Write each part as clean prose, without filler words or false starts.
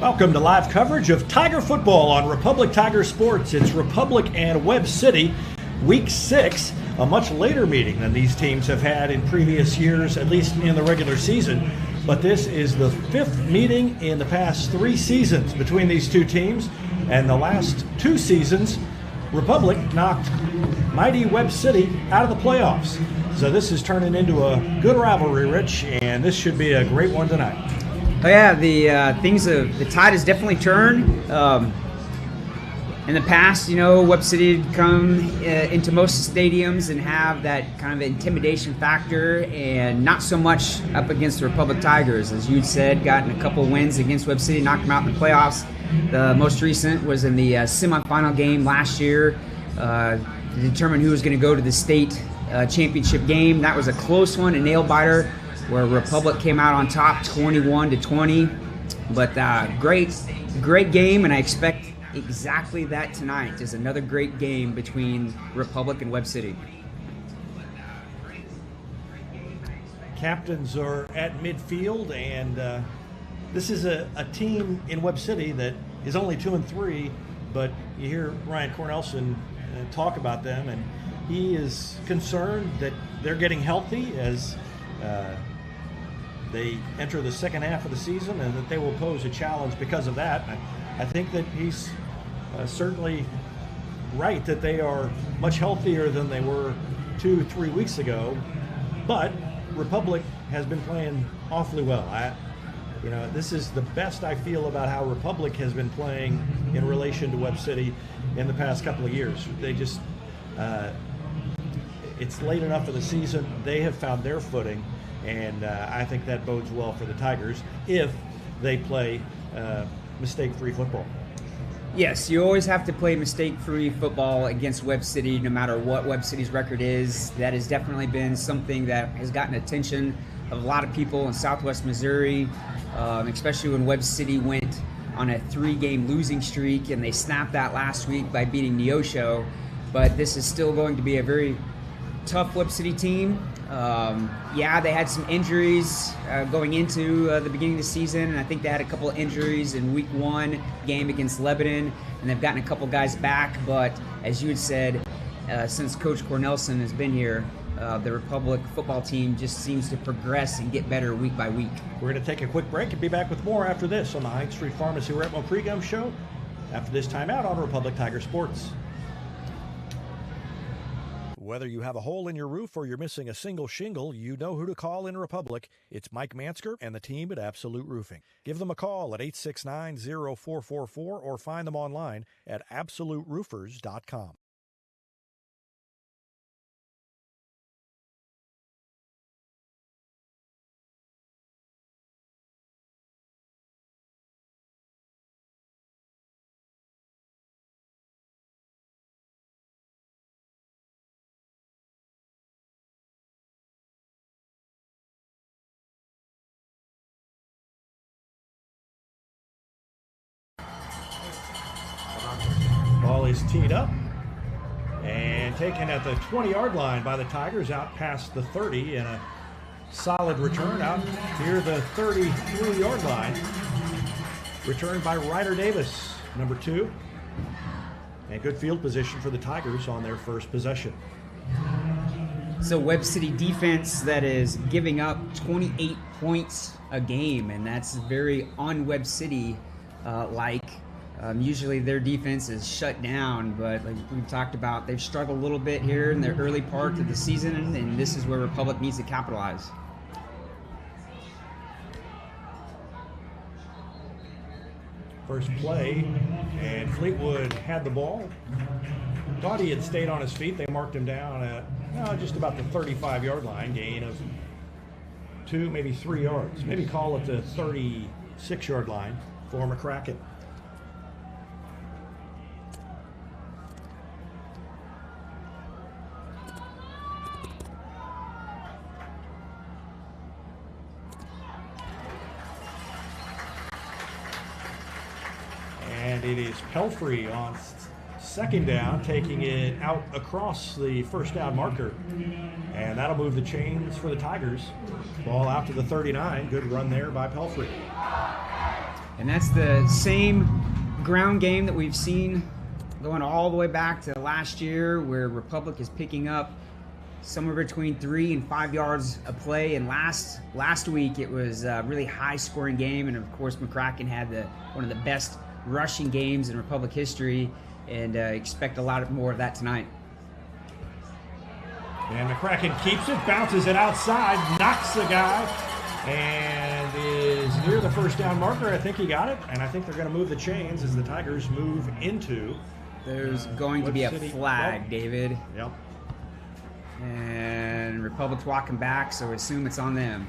Welcome to live coverage of Tiger football on Republic Tiger Sports. It's Republic and Webb City, Week 6, a much later meeting than these teams have had in previous years, at least in the regular season. But this is the 5th meeting in the past 3 seasons between these two teams. And the last 2 seasons, Republic knocked mighty Webb City out of the playoffs. So this is turning into a good rivalry, Rich, and this should be a great one tonight. Oh yeah, the tide has definitely turned. In the past, Webb City would come into most stadiums and have that kind of intimidation factor, and not so much up against the Republic Tigers. As you said, gotten a couple wins against Webb City, knocked them out in the playoffs. The most recent was in the semifinal game last year to determine who was going to go to the state championship game. That was a close one, a nail-biter, where Republic came out on top 21-20. But great game, and I expect exactly that tonight is another great game between Republic and Webb City. Captains are at midfield, and this is a team in Webb City that is only 2-3, but you hear Ryan Cornelson talk about them, and he is concerned that they're getting healthy as they enter the second half of the season, and that they will pose a challenge because of that. I think that he's certainly right that they are much healthier than they were 2-3 weeks ago, but Republic has been playing awfully well. This is the best I feel about how Republic has been playing in relation to Webb City in the past couple of years. They just, it's late enough in the season, they have found their footing, and I think that bodes well for the Tigers if they play mistake-free football. Yes, you always have to play mistake-free football against Webb City, no matter what Webb City's record is. That has definitely been something that has gotten attention of a lot of people in Southwest Missouri, especially when Webb City went on a 3-game losing streak, and they snapped that last week by beating Neosho. But this is still going to be a very tough Webb City team. They had some injuries going into the beginning of the season, and I think they had a couple of injuries in Week 1 game against Lebanon, and they've gotten a couple guys back. But as you had said, since Coach Cornelson has been here, the Republic football team just seems to progress and get better week by week. We're going to take a quick break and be back with more after this on the Hines Street Pharmacy Webb Pregame Show after this timeout on Republic Tiger Sports. Whether you have a hole in your roof or you're missing a single shingle, you know who to call in Republic. It's Mike Mansker and the team at Absolute Roofing. Give them a call at 869-0444 or find them online at absoluteroofers.com. Ball is teed up and taken at the 20-yard line by the Tigers, out past the 30, and a solid return out near the 33-yard line. Returned by Ryder Davis, number 2. And good field position for the Tigers on their first possession. So Webb City defense that is giving up 28 points a game, and that's very un-Webb City like. Usually their defense is shut down, but like we've talked about, they've struggled a little bit here in the early part of the season, and this is where Republic needs to capitalize. First play, and Fleetwood had the ball. Thought he had stayed on his feet. They marked him down at just about the 35-yard line, gain of 2, maybe 3 yards. Maybe call it the 36-yard line for McCracken. And it is Pelfrey on second down, taking it out across the first down marker. And that'll move the chains for the Tigers. Ball out to the 39. Good run there by Pelfrey. And that's the same ground game that we've seen going all the way back to last year, where Republic is picking up somewhere between 3 and 5 yards a play. And last week it was a really high-scoring game, and of course McCracken had one of the best rushing games in Republic history, and expect a lot more of that tonight. And McCracken keeps it, bounces it outside, knocks the guy, and is near the first down marker. I think he got it, and I think they're going to move the chains as the Tigers move into. There's going to be a flag, David. Yep. And Republic's walking back, so I assume it's on them.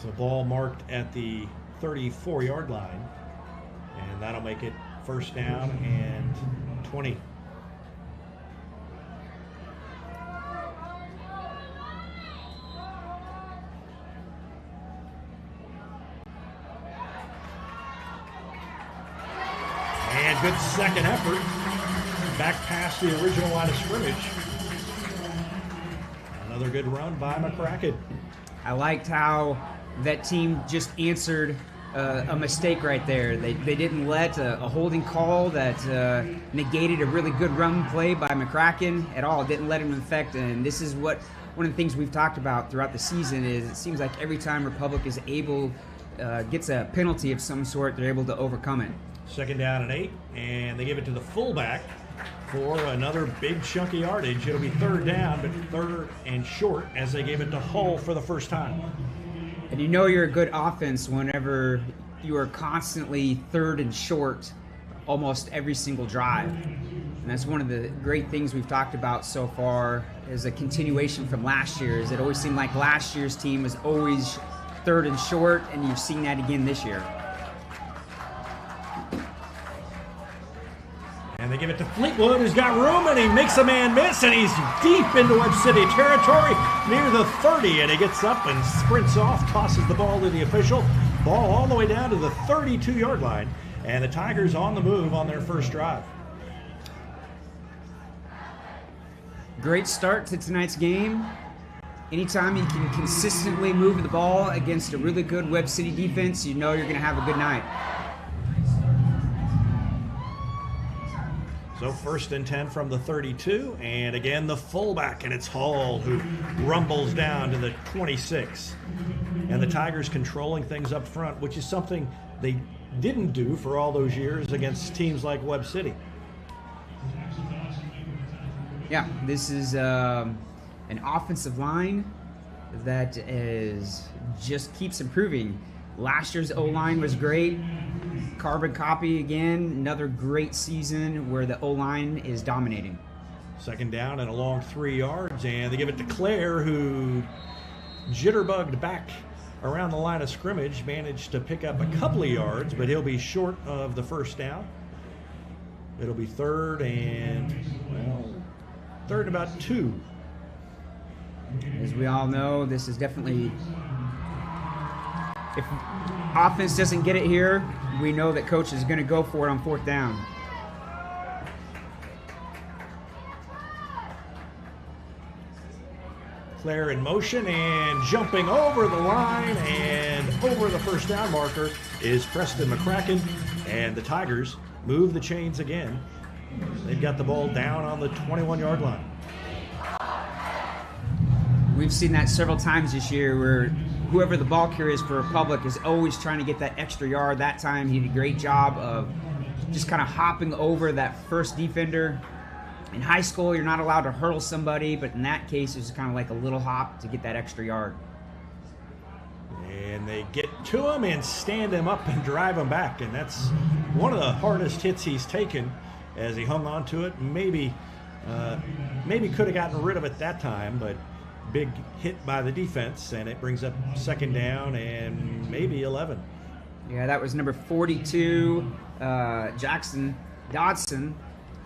So ball marked at the 34-yard line, and that'll make it first down and 20. And good second effort, back past the original line of scrimmage. Another good run by McCracken. I liked how that team just answered a mistake right there. They didn't let a holding call that negated a really good run play by McCracken at all. It didn't let him affect. And this is one of the things we've talked about throughout the season is it seems like every time Republic is gets a penalty of some sort, they're able to overcome it. Second down and 8, and they give it to the fullback for another big chunky yardage. It'll be third down, but third and short as they gave it to Hull for the first time. And you know you're a good offense whenever you are constantly third and short almost every single drive. And that's one of the great things we've talked about so far as a continuation from last year. Is it always seemed like last year's team was always third and short, and you've seen that again this year. And they give it to Fleetwood, who's got room, and he makes a man miss, and he's deep into Webb City territory near the 30, and he gets up and sprints off, tosses the ball to the official. Ball all the way down to the 32-yard line, and the Tigers on the move on their first drive. Great start to tonight's game. Anytime you can consistently move the ball against a really good Webb City defense, you know you're going to have a good night. So first and 10 from the 32, and again the fullback, and it's Hall who rumbles down to the 26. And the Tigers controlling things up front, which is something they didn't do for all those years against teams like Webb City. Yeah, this is an offensive line that just keeps improving. Last year's O-line was great. Carbon copy again, another great season where the O-line is dominating. Second down and a long 3 yards, and they give it to Claire, who jitterbugged back around the line of scrimmage, managed to pick up a couple of yards, but he'll be short of the first down. It'll be third and about 2. As we all know, this is definitely, if offense doesn't get it here, we know that coach is going to go for it on fourth down. Claire in motion and jumping over the line and over the first down marker is Preston McCracken, and the Tigers move the chains again. They've got the ball down on the 21-yard line. We've seen that several times this year where whoever the ball carrier is for Republic is always trying to get that extra yard. That time he did a great job of just kind of hopping over that first defender. In high school, you're not allowed to hurdle somebody, but in that case, it's kind of like a little hop to get that extra yard. And they get to him and stand him up and drive him back, and that's one of the hardest hits he's taken as he hung on to it. Maybe could have gotten rid of it that time, but big hit by the defense, and it brings up second down and maybe 11. Yeah, that was number 42, Jackson Dodson,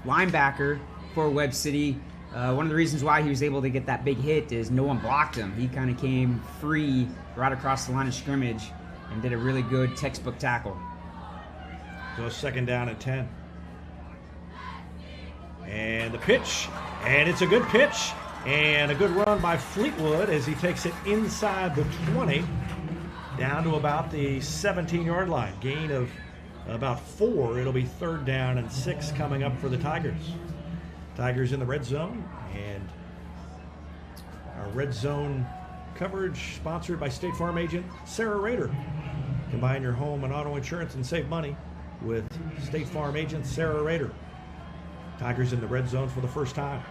linebacker for Webb City. One of the reasons why he was able to get that big hit is no one blocked him. He kind of came free right across the line of scrimmage and did a really good textbook tackle. So second down and 10. And the pitch, and it's a good pitch, and a good run by Fleetwood as he takes it inside the 20, down to about the 17-yard line. Gain of about 4. It'll be 3rd down and 6 coming up for the Tigers. Tigers in the red zone, and our red zone coverage sponsored by State Farm agent Sarah Rader. Combine your home and auto insurance and save money with State Farm agent Sarah Rader. Tigers in the red zone for the first time.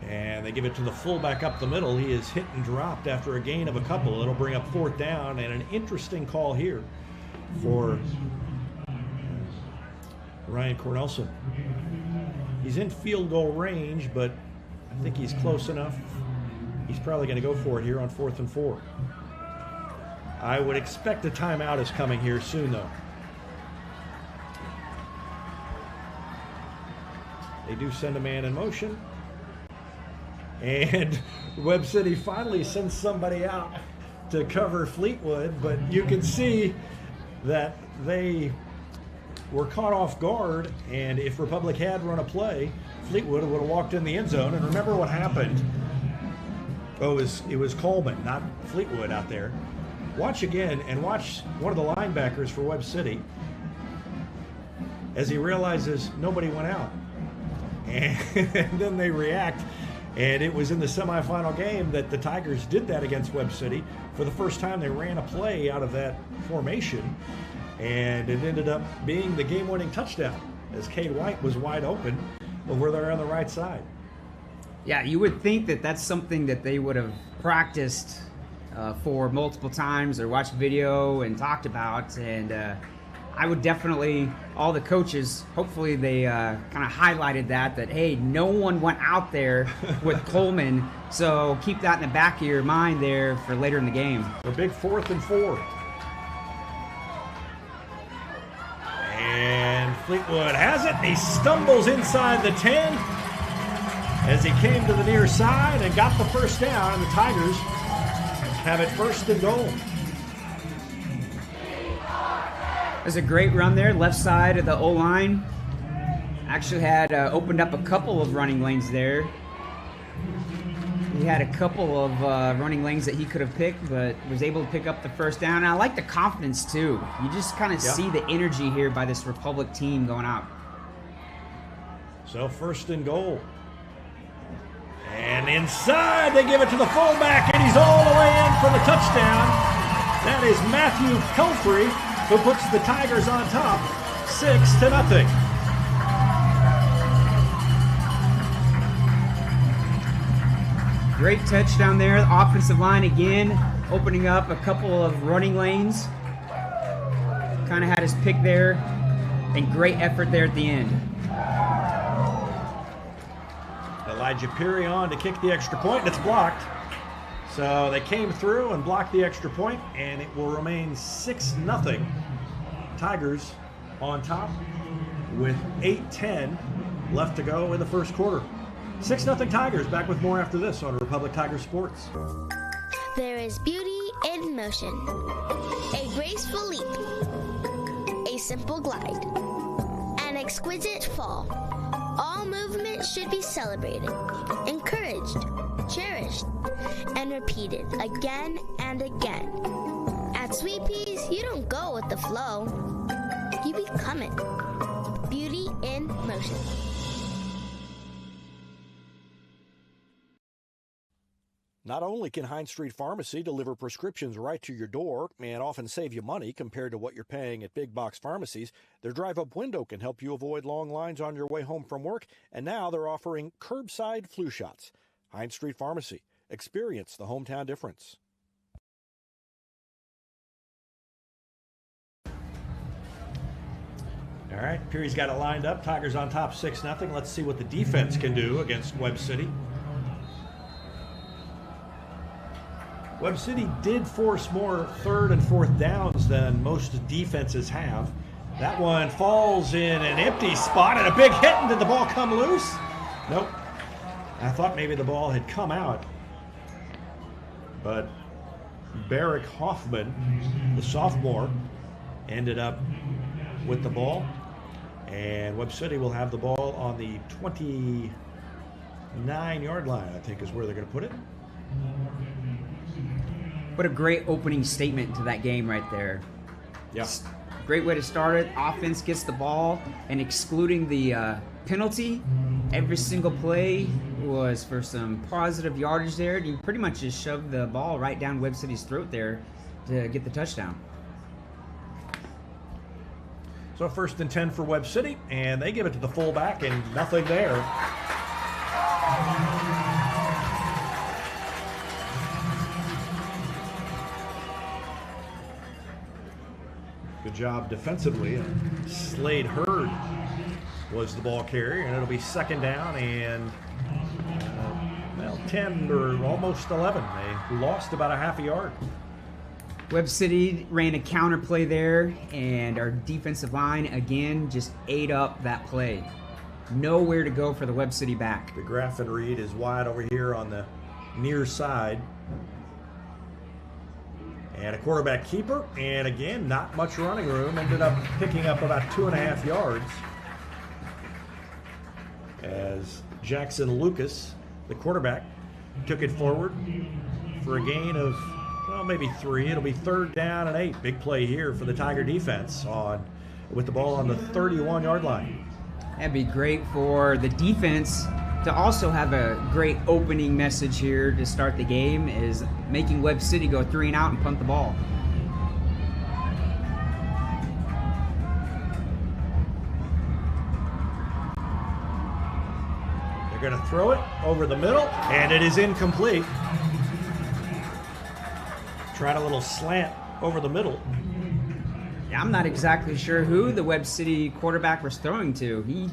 And they give it to the fullback up the middle. He is hit and dropped after a gain of a couple. It'll bring up 4th down, and an interesting call here for Ryan Cornelson. He's in field goal range, but I think he's close enough. He's probably going to go for it here on 4th and 4. I would expect a timeout is coming here soon, though. They do send a man in motion. And Webb City finally sends somebody out to cover Fleetwood, but you can see that they were caught off guard, and if Republic had run a play, Fleetwood would have walked in the end zone. And remember what happened. Oh, it was Coleman, not Fleetwood out there. Watch again, and watch one of the linebackers for Webb City as he realizes nobody went out. And then they react. And it was in the semifinal game that the Tigers did that against Webb City. For the first time, they ran a play out of that formation, and it ended up being the game-winning touchdown as Cade White was wide open over there on the right side. Yeah, you would think that that's something that they would have practiced for multiple times or watched video and talked about, and I would definitely, all the coaches, hopefully they kind of highlighted that, hey, no one went out there with Coleman, so keep that in the back of your mind there for later in the game. A big 4th and 4. And Fleetwood has it. He stumbles inside the 10 as he came to the near side and got the first down, and the Tigers have it 1st and goal. There's a great run there, left side of the O-line. Actually had opened up a couple of running lanes there. He had a couple of running lanes that he could have picked, but was able to pick up the first down. And I like the confidence, too. You just kind of see the energy here by this Republic team going out. So 1st and goal. And inside, they give it to the fullback, and he's all the way in for the touchdown. That is Matthew Pelfrey, who puts the Tigers on top, 6-0. Great touchdown there. The offensive line again opening up a couple of running lanes. Kind of had his pick there, and great effort there at the end. Elijah Peary on to kick the extra point, and it's blocked. So they came through and blocked the extra point, and it will remain 6-0. Tigers on top with 8:10 left to go in the first quarter. 6-0 Tigers. Back with more after this on Republic Tiger Sports. There is beauty in motion. A graceful leap. A simple glide. An exquisite fall. All movement should be celebrated, encouraged, cherished, and repeated again and again. At Sweet Peas, you don't go with the flow. You become it. Beauty in motion. Not only can Hines Street Pharmacy deliver prescriptions right to your door and often save you money compared to what you're paying at big box pharmacies, their drive-up window can help you avoid long lines on your way home from work, and now they're offering curbside flu shots. Hines Street Pharmacy. Experience the hometown difference. All right, Peary's got it lined up. Tigers on top 6-0. Let's see what the defense can do against Webb City. Webb City did force more 3rd and 4th downs than most defenses have. That one falls in an empty spot and a big hit, and did the ball come loose? Nope. I thought maybe the ball had come out, but Barrick Hoffman, the sophomore, ended up with the ball. And Webb City will have the ball on the 29-yard line, I think is where they're going to put it. What a great opening statement to that game right there. Yeah. Great way to start it. Offense gets the ball, and excluding the penalty, every single play was for some positive yardage there. You pretty much just shoved the ball right down Webb City's throat there to get the touchdown. So 1st and 10 for Webb City, and they give it to the fullback, and nothing there. Good job defensively. Slade Hurd was the ball carrier, and it'll be 2nd down and 10 or almost 11. They lost about a half a yard. Webb City ran a counter play there, and our defensive line again just ate up that play. Nowhere to go for the Webb City back. The Graffin read is wide over here on the near side. And a quarterback keeper, and again, not much running room. Ended up picking up about 2.5 yards as Jackson Lucas, the quarterback, took it forward for a gain of, well, maybe 3. It'll be 3rd down and 8. Big play here for the Tiger defense with the ball on the 31-yard line. That'd be great for the defense to also have a great opening message here to start the game, is making Webb City go 3 and out and punt the ball. They're going to throw it over the middle, and it is incomplete. Tried a little slant over the middle. Yeah, I'm not exactly sure who the Webb City quarterback was throwing to. He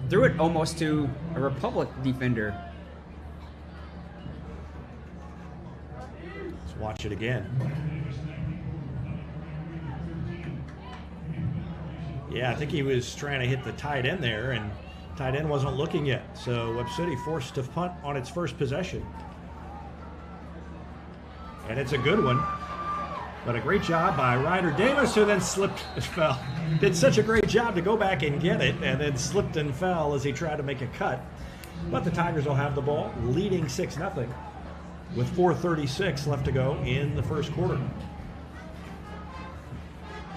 threw it almost to a Republic defender. Let's watch it again. Yeah, I think he was trying to hit the tight end there, and tight end wasn't looking yet. So Webb City forced to punt on its first possession. And it's a good one. But a great job by Ryder Davis, who then slipped and fell. Did such a great job to go back and get it, and then slipped and fell as he tried to make a cut. But the Tigers will have the ball, leading 6-0, with 4:36 left to go in the first quarter.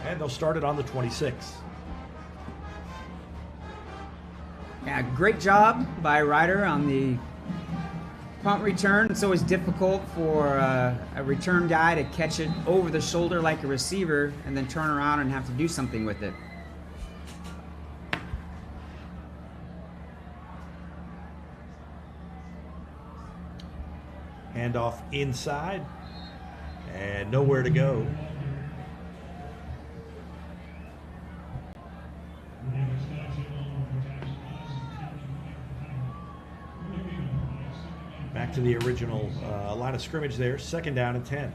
And they'll start it on the 26. Yeah, great job by Ryder on the punt return. It's always difficult for a return guy to catch it over the shoulder like a receiver and then turn around and have to do something with it. Handoff inside, and nowhere to go. Back to the original line of scrimmage there, 2nd down and 10.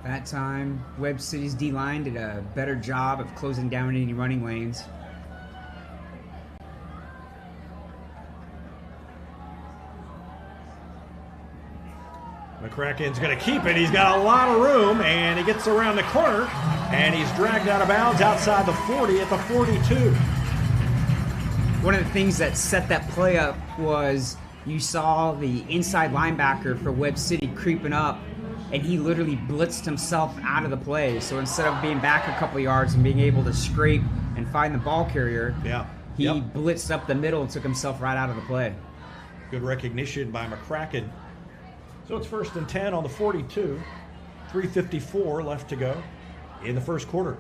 That time, Webb City's D-line did a better job of closing down any running lanes. McCracken's going to keep it. He's got a lot of room, and he gets around the corner, and he's dragged out of bounds outside the 40 at the 42. One of the things that set that play up was you saw the inside linebacker for Webb City creeping up, and he literally blitzed himself out of the play. So instead of being back a couple yards and being able to scrape and find the ball carrier, he blitzed up the middle and took himself right out of the play. Good recognition by McCracken. So it's 1st and 10 on the 42. 3:54 left to go in the first quarter.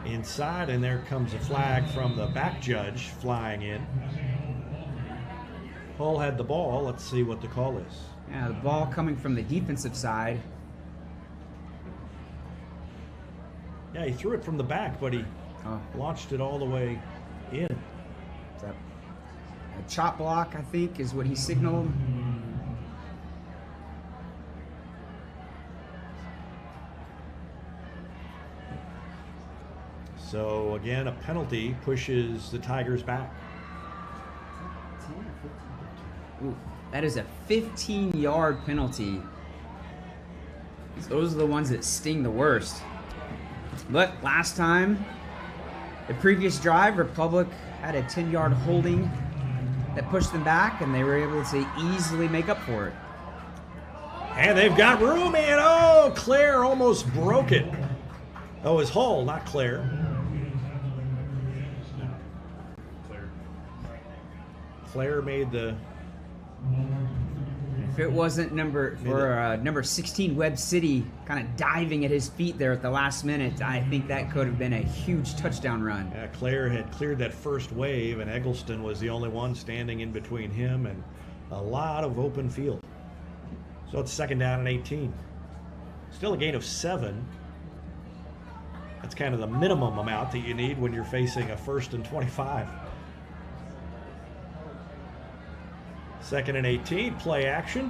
Inside, and there comes a flag from the back judge flying in. Hull had the ball. Let's see what the call is. Yeah, the ball coming from the defensive side. Yeah, he threw it from the back, but he launched it all the way in. A chop block, I think, is what he signaled. So again, a penalty pushes the Tigers back. Ooh, that is a 15-yard penalty. Those are the ones that sting the worst. But last time, the previous drive, Republic had a 10-yard holding that pushed them back, and they were able to easily make up for it. And they've got room, and oh, Claire almost broke it. Oh, it was Hull, not Claire. Claire made the... If it wasn't number 16 Webb City kind of diving at his feet there at the last minute, I think that could have been a huge touchdown run. Yeah, Claire had cleared that first wave, and Eggleston was the only one standing in between him and a lot of open field. So it's 2nd down and 18. Still a gain of 7. That's kind of the minimum amount that you need when you're facing a 1st and 25. 2nd and 18, play action.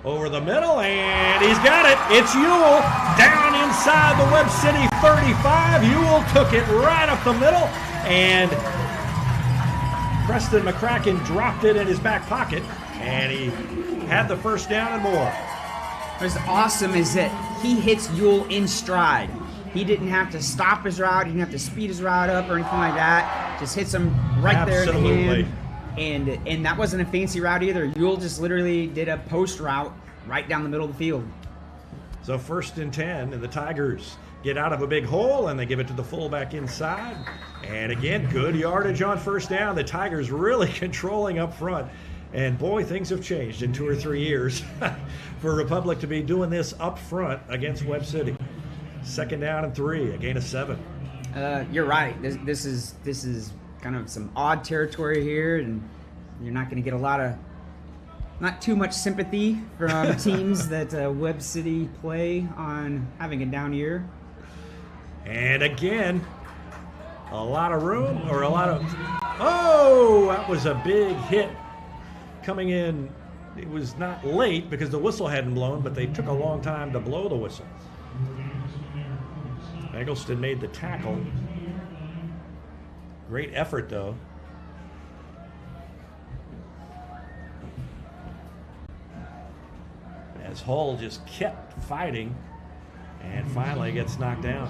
Over the middle, and he's got it. It's Ewell down inside the Webb City 35. Ewell took it right up the middle, and Preston McCracken dropped it in his back pocket, and he had the first down and more. What's awesome is that he hits Ewell in stride. He didn't have to stop his route. He didn't have to speed his route up or anything like that. Just hits him right there in the hand. And that wasn't a fancy route either. Ewell just literally did a post route right down the middle of the field. So 1st and 10, and the Tigers get out of a big hole, and they give it to the fullback inside. And again, good yardage on 1st down. The Tigers really controlling up front. And boy, things have changed in 2 or 3 years for Republic to be doing this up front against Webb City. 2nd down and 3, a gain of 7. You're right. This is kind of some odd territory here, and you're not going to get not too much sympathy from teams that Webb City play on having a down year. And again, a lot of room, or a lot of, oh, that was a big hit coming in. It was not late because the whistle hadn't blown, but they took a long time to blow the whistle. Eggleston made the tackle. Great effort, though. As Hull just kept fighting and finally gets knocked down.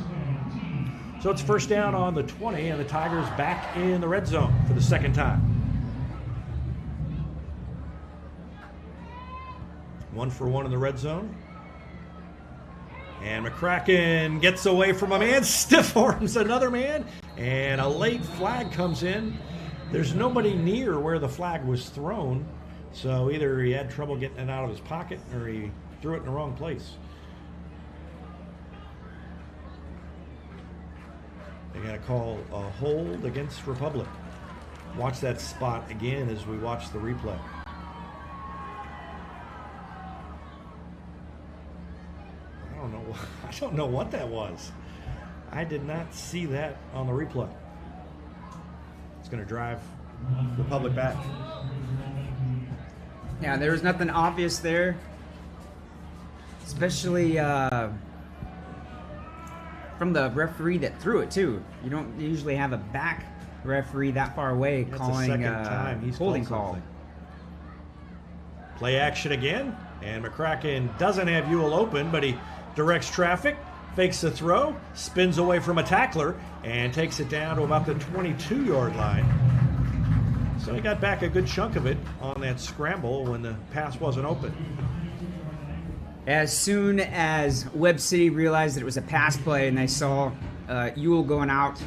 So it's 1st down on the 20, and the Tigers back in the red zone for the 2nd time. 1 for 1 in the red zone. And McCracken gets away from a man, stiff arms another man, and a late flag comes in. There's nobody near where the flag was thrown, so either he had trouble getting it out of his pocket or he threw it in the wrong place. They got to call a hold against Republic. Watch that spot again as we watch the replay. I don't know what that was. I did not see that on the replay. It's going to drive Republic back. Yeah, there was nothing obvious there, especially from the referee that threw it too. You don't usually have a back referee that far away calling a holding call. Play action again, and McCracken doesn't have Ewell open, but he directs traffic, fakes the throw, spins away from a tackler, and takes it down to about the 22-yard line. So he got back a good chunk of it on that scramble when the pass wasn't open. As soon as Webb City realized that it was a pass play and they saw Ewell going out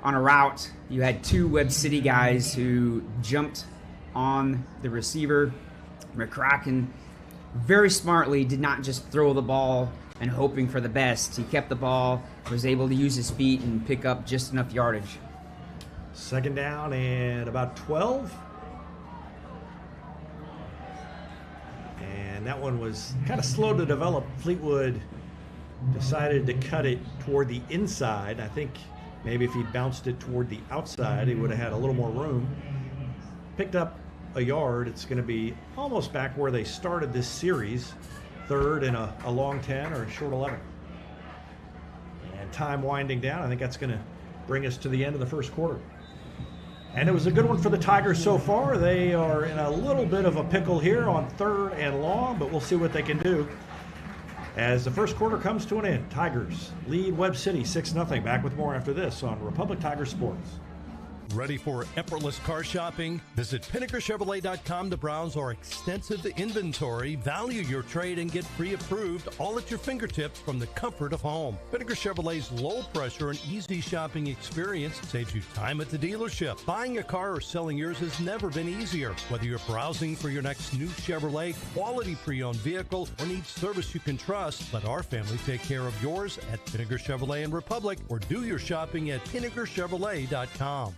on a route, you had 2 Webb City guys who jumped on the receiver. McCracken very smartly did not just throw the ball and hoping for the best. He kept the ball, was able to use his feet and pick up just enough yardage. 2nd down and about 12. And that one was kind of slow to develop. Fleetwood decided to cut it toward the inside. I think maybe if he'd bounced it toward the outside, he would have had a little more room. Picked up a yard. It's going to be almost back where they started this series, 3rd and a long 10 or a short 11. And time winding down. I think that's going to bring us to the end of the first quarter. And it was a good one for the Tigers so far. They are in a little bit of a pickle here on 3rd and long, but we'll see what they can do as the first quarter comes to an end. Tigers lead Webb City 6-0. Back with more after this on Republic Tiger Sports. Ready for effortless car shopping? Visit PinnakerChevrolet.com to browse our extensive inventory, value your trade, and get pre-approved all at your fingertips from the comfort of home. Pinnaker Chevrolet's low pressure and easy shopping experience saves you time at the dealership. Buying a car or selling yours has never been easier. Whether you're browsing for your next new Chevrolet, quality pre-owned vehicle, or need service you can trust, let our family take care of yours at Pinnaker Chevrolet in Republic, or do your shopping at PinnakerChevrolet.com.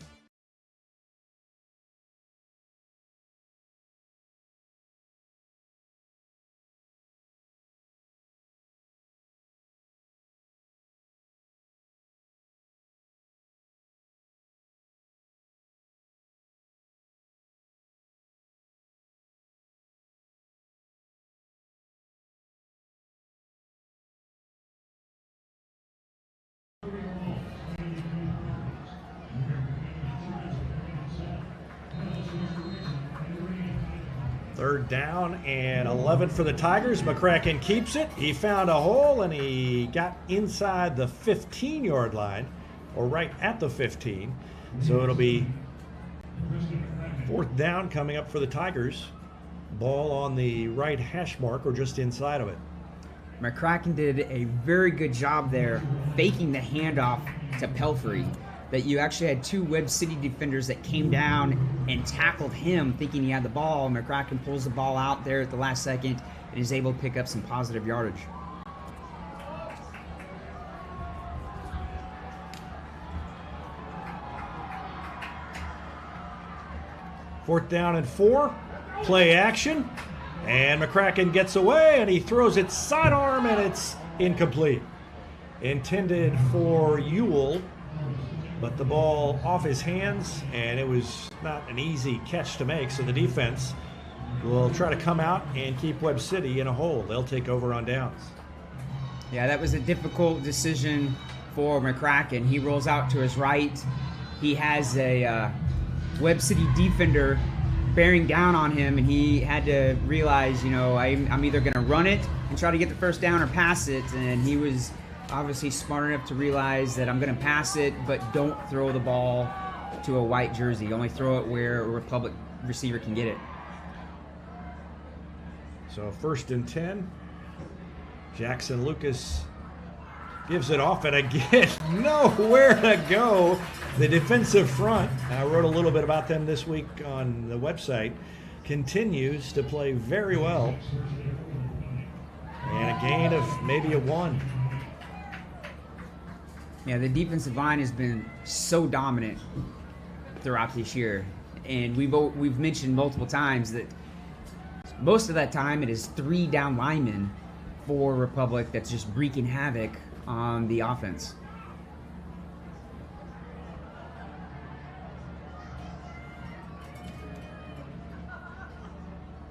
Third down and 11 for the Tigers. McCracken keeps it. He found a hole and he got inside the 15-yard line, or right at the 15. So it'll be 4th down coming up for the Tigers. Ball on the right hash mark, or just inside of it. McCracken did a very good job there faking the handoff to Pelfrey. That you actually had 2 Webb City defenders that came down and tackled him thinking he had the ball. McCracken pulls the ball out there at the last second and is able to pick up some positive yardage. Fourth down and 4. Play action. And McCracken gets away and he throws it sidearm and it's incomplete. Intended for Ewell, but the ball off his hands, and it was not an easy catch to make, so the defense will try to come out and keep Webb City in a hole. They'll take over on downs. Yeah, that was a difficult decision for McCracken. He rolls out to his right. He has a Webb City defender bearing down on him, and he had to realize, I'm either going to run it and try to get the first down or pass it, and he was obviously smart enough to realize that I'm going to pass it, but don't throw the ball to a white jersey. Only throw it where a Republic receiver can get it. So 1st and 10. Jackson Lucas gives it off, and again, nowhere to go. The defensive front, I wrote a little bit about them this week on the website, continues to play very well. And a gain of maybe a 1. Yeah, the defensive line has been so dominant throughout this year, and we've mentioned multiple times that most of that time it is 3 down linemen for Republic that's just wreaking havoc on the offense.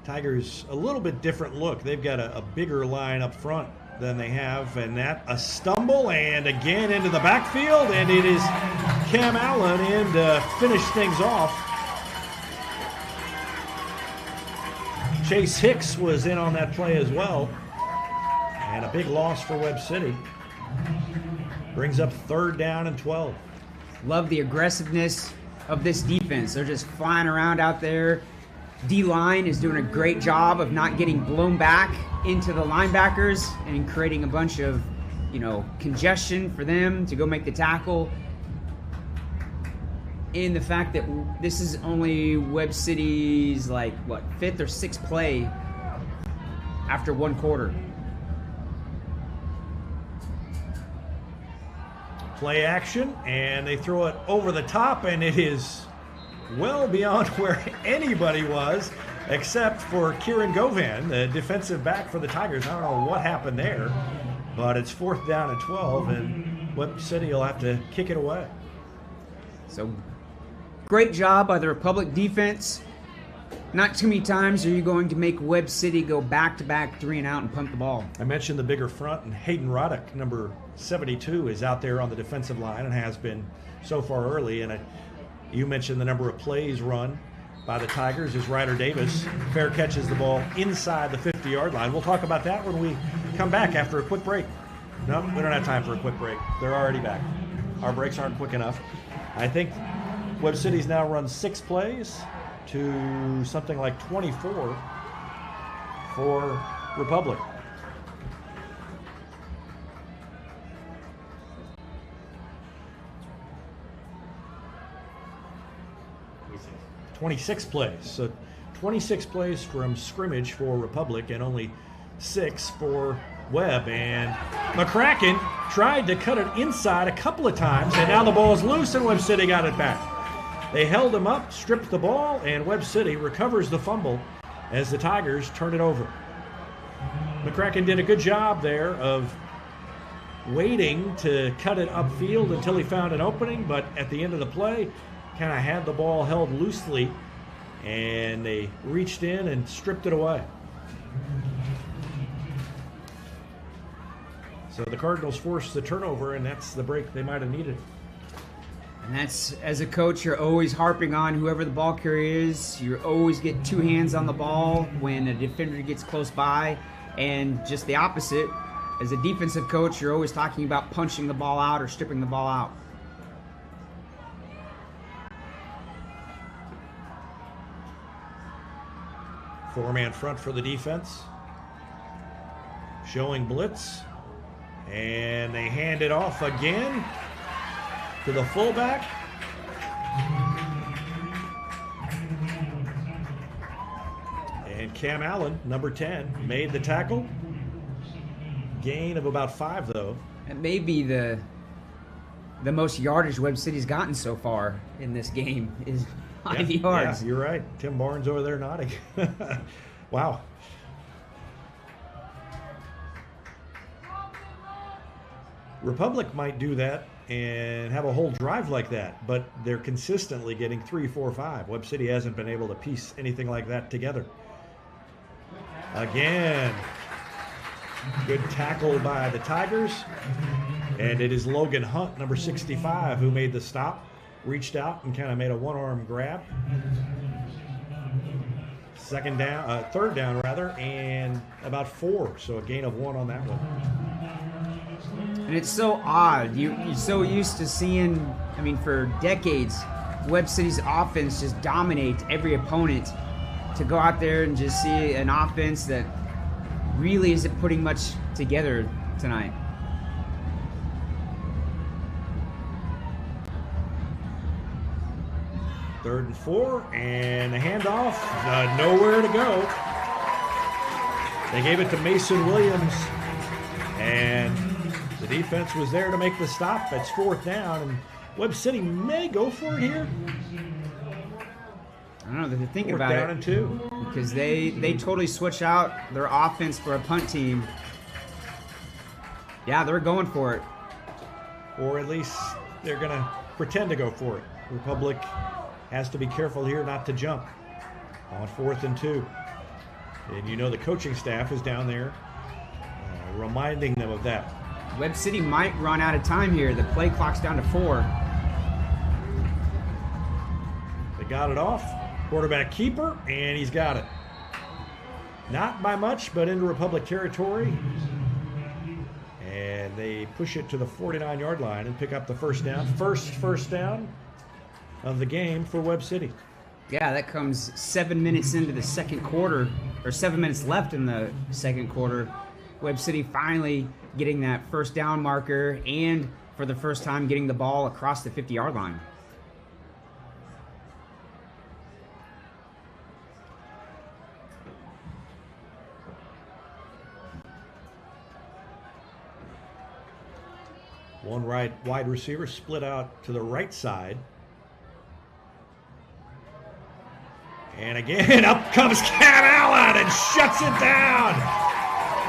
Tigers, a little bit different look. They've got a bigger line up front than they have, and that a stumble, and again into the backfield, and it is Cam Allen in to finish things off. Chase Hicks was in on that play as well, and a big loss for Webb City. Brings up 3rd down and 12. Love the aggressiveness of this defense. They're just flying around out there. D-line is doing a great job of not getting blown back into the linebackers and creating a bunch of, congestion for them to go make the tackle. And the fact that this is only Webb City's 5th or 6th play after 1 quarter. Play action, and they throw it over the top, and it is well beyond where anybody was, except for Kieran Govan, the defensive back for the Tigers. I don't know what happened there, but it's 4th down and 12, and Webb City will have to kick it away. So, great job by the Republic defense. Not too many times are you going to make Webb City go back-to-back 3 and out and punt the ball. I mentioned the bigger front, and Hayden Roddick, number 72, is out there on the defensive line and has been so far early. And You mentioned the number of plays run by the Tigers as Ryder Davis fair catches the ball inside the 50-yard line. We'll talk about that when we come back after a quick break. No, we don't have time for a quick break. They're already back. Our breaks aren't quick enough. I think Webb City's now run 6 plays to something like 24 for Republic. $26 plays. So 26 plays from scrimmage for Republic and only 6 for Webb. And McCracken tried to cut it inside a couple of times, and now the ball is loose and Webb City got it back. They held him up, stripped the ball, and Webb City recovers the fumble as the Tigers turn it over. McCracken did a good job there of waiting to cut it upfield until he found an opening, but at the end of the play, kind of had the ball held loosely, and they reached in and stripped it away. So the Cardinals forced the turnover, and that's the break they might have needed. And that's, as a coach, you're always harping on whoever the ball carrier is. You always get 2 hands on the ball when a defender gets close by, and just the opposite. As a defensive coach, you're always talking about punching the ball out or stripping the ball out. Four-man front for the defense. Showing blitz. And they hand it off again to the fullback. And Cam Allen, number 10, made the tackle. Gain of about 5, though. It may be the most yardage Webb City's gotten so far in this game is 5 yards. Yeah, you're right. Tim Barnes over there nodding. Wow. Republic might do that and have a whole drive like that, but they're consistently getting 3, 4, 5. Webb City hasn't been able to piece anything like that together. Again, good tackle by the Tigers, and it is Logan Hunt, number 65, who made the stop, reached out and kind of made a one-arm grab. Third down, and about 4, so a gain of 1 on that one. And it's so odd. You're so used to seeing, for decades, Webb City's offense just dominate every opponent. To go out there and just see an offense that really isn't putting much together tonight. Third and 4, and a handoff, nowhere to go. They gave it to Mason Williams, and the defense was there to make the stop. It's 4th down, and Webb City may go for it here. I don't know, they think 4th about down it. and 2. Because they totally switch out their offense for a punt team. Yeah, they're going for it. Or at least they're going to pretend to go for it. Republic has to be careful here not to jump on 4th and 2. And the coaching staff is down there reminding them of that. Webb City might run out of time here. The play clock's down to 4. They got it off. Quarterback keeper, and he's got it. Not by much, but into Republic territory. And they push it to the 49-yard line and pick up the first down. First down of the game for Webb City. Yeah, that comes 7 minutes into the second quarter, or 7 minutes left in the second quarter. Webb City finally getting that first down marker, and for the first time getting the ball across the 50-yard line. One wide receiver split out to the right side. And again, up comes Cam Allen and shuts it down.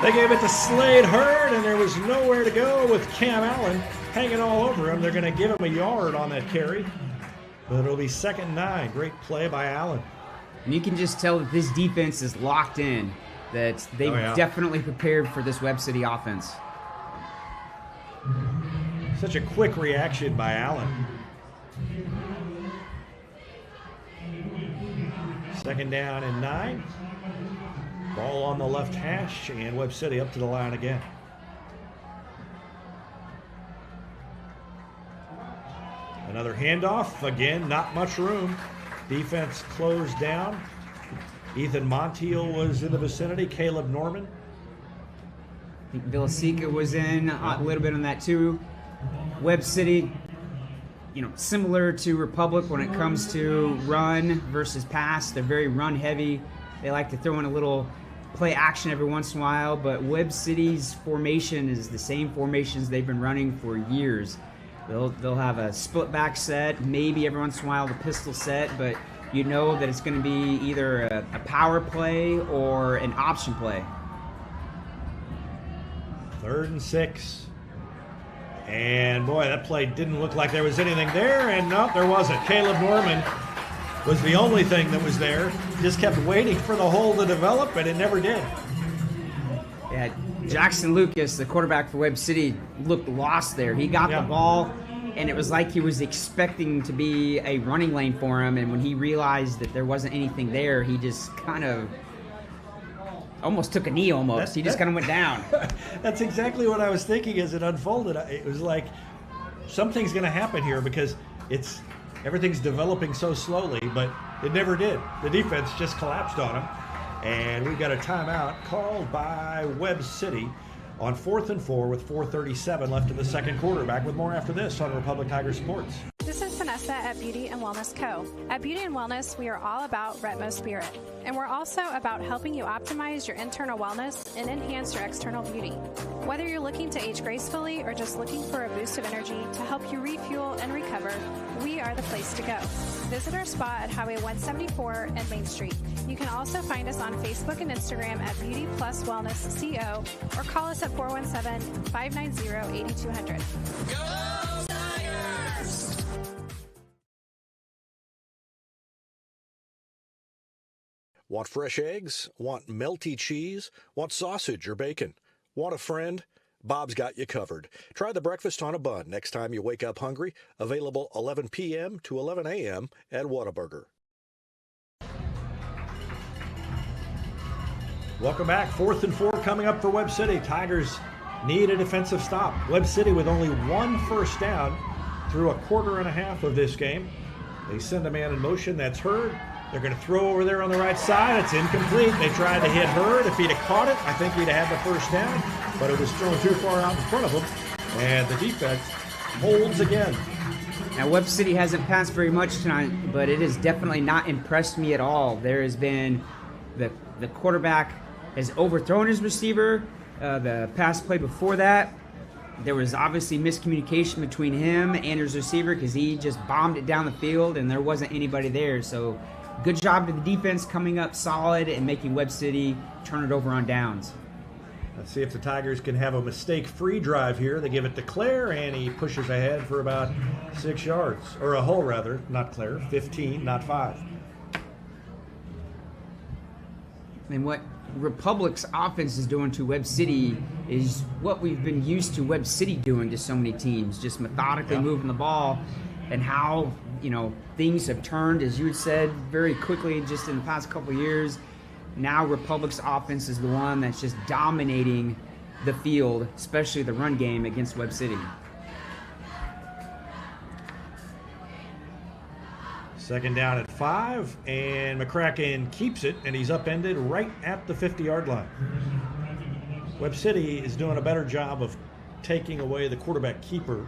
They gave it to Slade Hurd, and there was nowhere to go with Cam Allen hanging all over him. They're going to give him a yard on that carry, but it'll be 2nd and 9. Great play by Allen. And you can just tell that this defense is locked in, that they've definitely prepared for this Webb City offense. Such a quick reaction by Allen. Second down and 9. Ball on the left hash, and Webb City up to the line again. Another handoff. Again, not much room. Defense closed down. Ethan Montiel was in the vicinity. Caleb Norman. I think Villasika was in a little bit on that too. Webb City, similar to Republic when it comes to run versus pass. They're very run heavy. They like to throw in a little play action every once in a while, but Webb City's formation is the same formations they've been running for years. They'll have a split back set, maybe every once in a while the pistol set, but you know that it's going to be either a power play or an option play. 3rd and 6. And boy, that play didn't look like there was anything there, and no, there wasn't. Caleb Norman was the only thing that was there. Just kept waiting for the hole to develop, and it never did. Yeah, Jackson Lucas, the quarterback for Webb City, looked lost there. He got the ball, and it was like he was expecting to be a running lane for him, and when he realized that there wasn't anything there, he just kind of almost took a knee almost. He just kind of went down. That's exactly what I was thinking as it unfolded. It was like something's going to happen here because everything's developing so slowly, but it never did. The defense just collapsed on him. And we've got a timeout called by Webb City on 4th and 4 with 4:37 left in the second quarter. Back with more after this on Republic Tiger Sports. This is Vanessa at Beauty and Wellness Co. At Beauty and Wellness, we are all about Retmo Spirit, and we're also about helping you optimize your internal wellness and enhance your external beauty. Whether you're looking to age gracefully or just looking for a boost of energy to help you refuel and recover, we are the place to go. Visit our spot at Highway 174 and Main Street. You can also find us on Facebook and Instagram at Beauty Plus Wellness CO or call us at 417-590-8200. Go Tigers! Want fresh eggs? Want melty cheese? Want sausage or bacon? Want a friend? Bob's got you covered. Try the breakfast on a bun next time you wake up hungry. Available 11 p.m. to 11 a.m. at Whataburger. Welcome back. 4th and 4 coming up for Webb City. Tigers need a defensive stop. Webb City with only 1 first down through a quarter and a half of this game. They send a man in motion. That's Hurd. They're going to throw over there on the right side. It's incomplete. They tried to hit Hurd. If he'd have caught it, I think he'd have had the first down, but it was thrown too far out in front of him, and the defense holds again. Now, Webb City hasn't passed very much tonight, but it has definitely not impressed me at all. There has been the quarterback has overthrown his receiver. The pass play before that, there was obviously miscommunication between him and his receiver because he just bombed it down the field and there wasn't anybody there. So good job to the defense coming up solid and making Webb City turn it over on downs. Let's see if the Tigers can have a mistake-free drive here. They give it to Claire, and he pushes ahead for about 6 yards. Or a hole, rather. Not Claire. 15, not 5. And what Republic's offense is doing to Webb City is what we've been used to Webb City doing to so many teams, just methodically moving the ball, and how, things have turned, as you had said, very quickly just in the past couple of years. Now Republic's offense is the one that's just dominating the field, especially the run game against Webb City. Second down at 5, and McCracken keeps it, and he's upended right at the 50-yard line. Webb City is doing a better job of taking away the quarterback keeper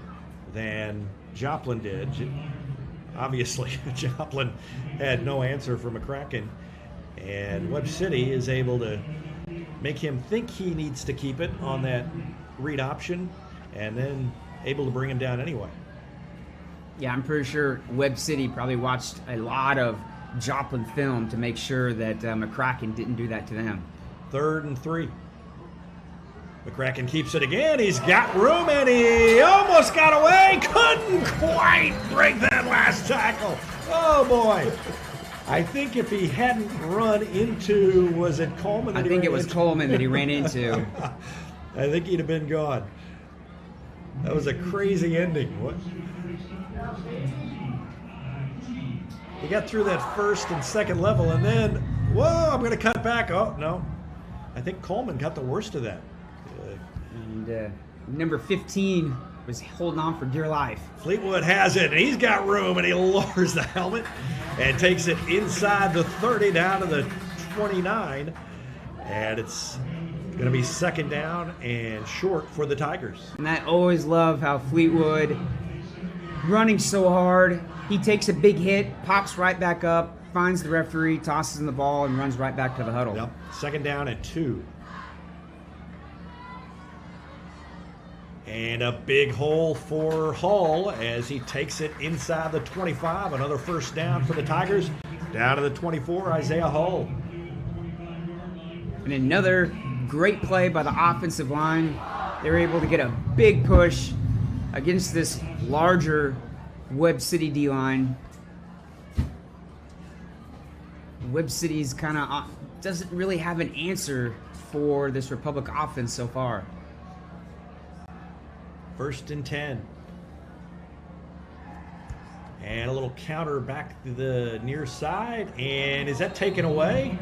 than Joplin did. Obviously, Joplin had no answer for McCracken, and Webb City is able to make him think he needs to keep it on that read option, and then able to bring him down anyway. Yeah, I'm pretty sure Webb City probably watched a lot of Joplin film to make sure that McCracken didn't do that to them. 3rd and 3. McCracken keeps it again. He's got room, and he almost got away. Couldn't quite break that last tackle. Oh, boy. I think if he hadn't run into, was it Coleman? I think it was Coleman that he ran into. I think he'd have been gone. That was a crazy ending. What? He got through that first and second level, and then, whoa, I'm going to cut back. Oh, no. I think Coleman got the worst of that. And number 15 was holding on for dear life. Fleetwood has it, and he's got room, and he lowers the helmet and takes it inside the 30 down to the 29. And it's going to be second down and short for the Tigers. And I always love how Fleetwood, running so hard, he takes a big hit, pops right back up, finds the referee, tosses him the ball, and runs right back to the huddle. Yep. Second down and 2. And a big hole for Hull as he takes it inside the 25. Another first down for the Tigers. Down to the 24, Isaiah Hull. And another great play by the offensive line. They were able to get a big push against this larger Webb City D-line. Webb City's kind of doesn't really have an answer for this Republic offense so far. First and 10. And a little counter back to the near side. And is that taken away?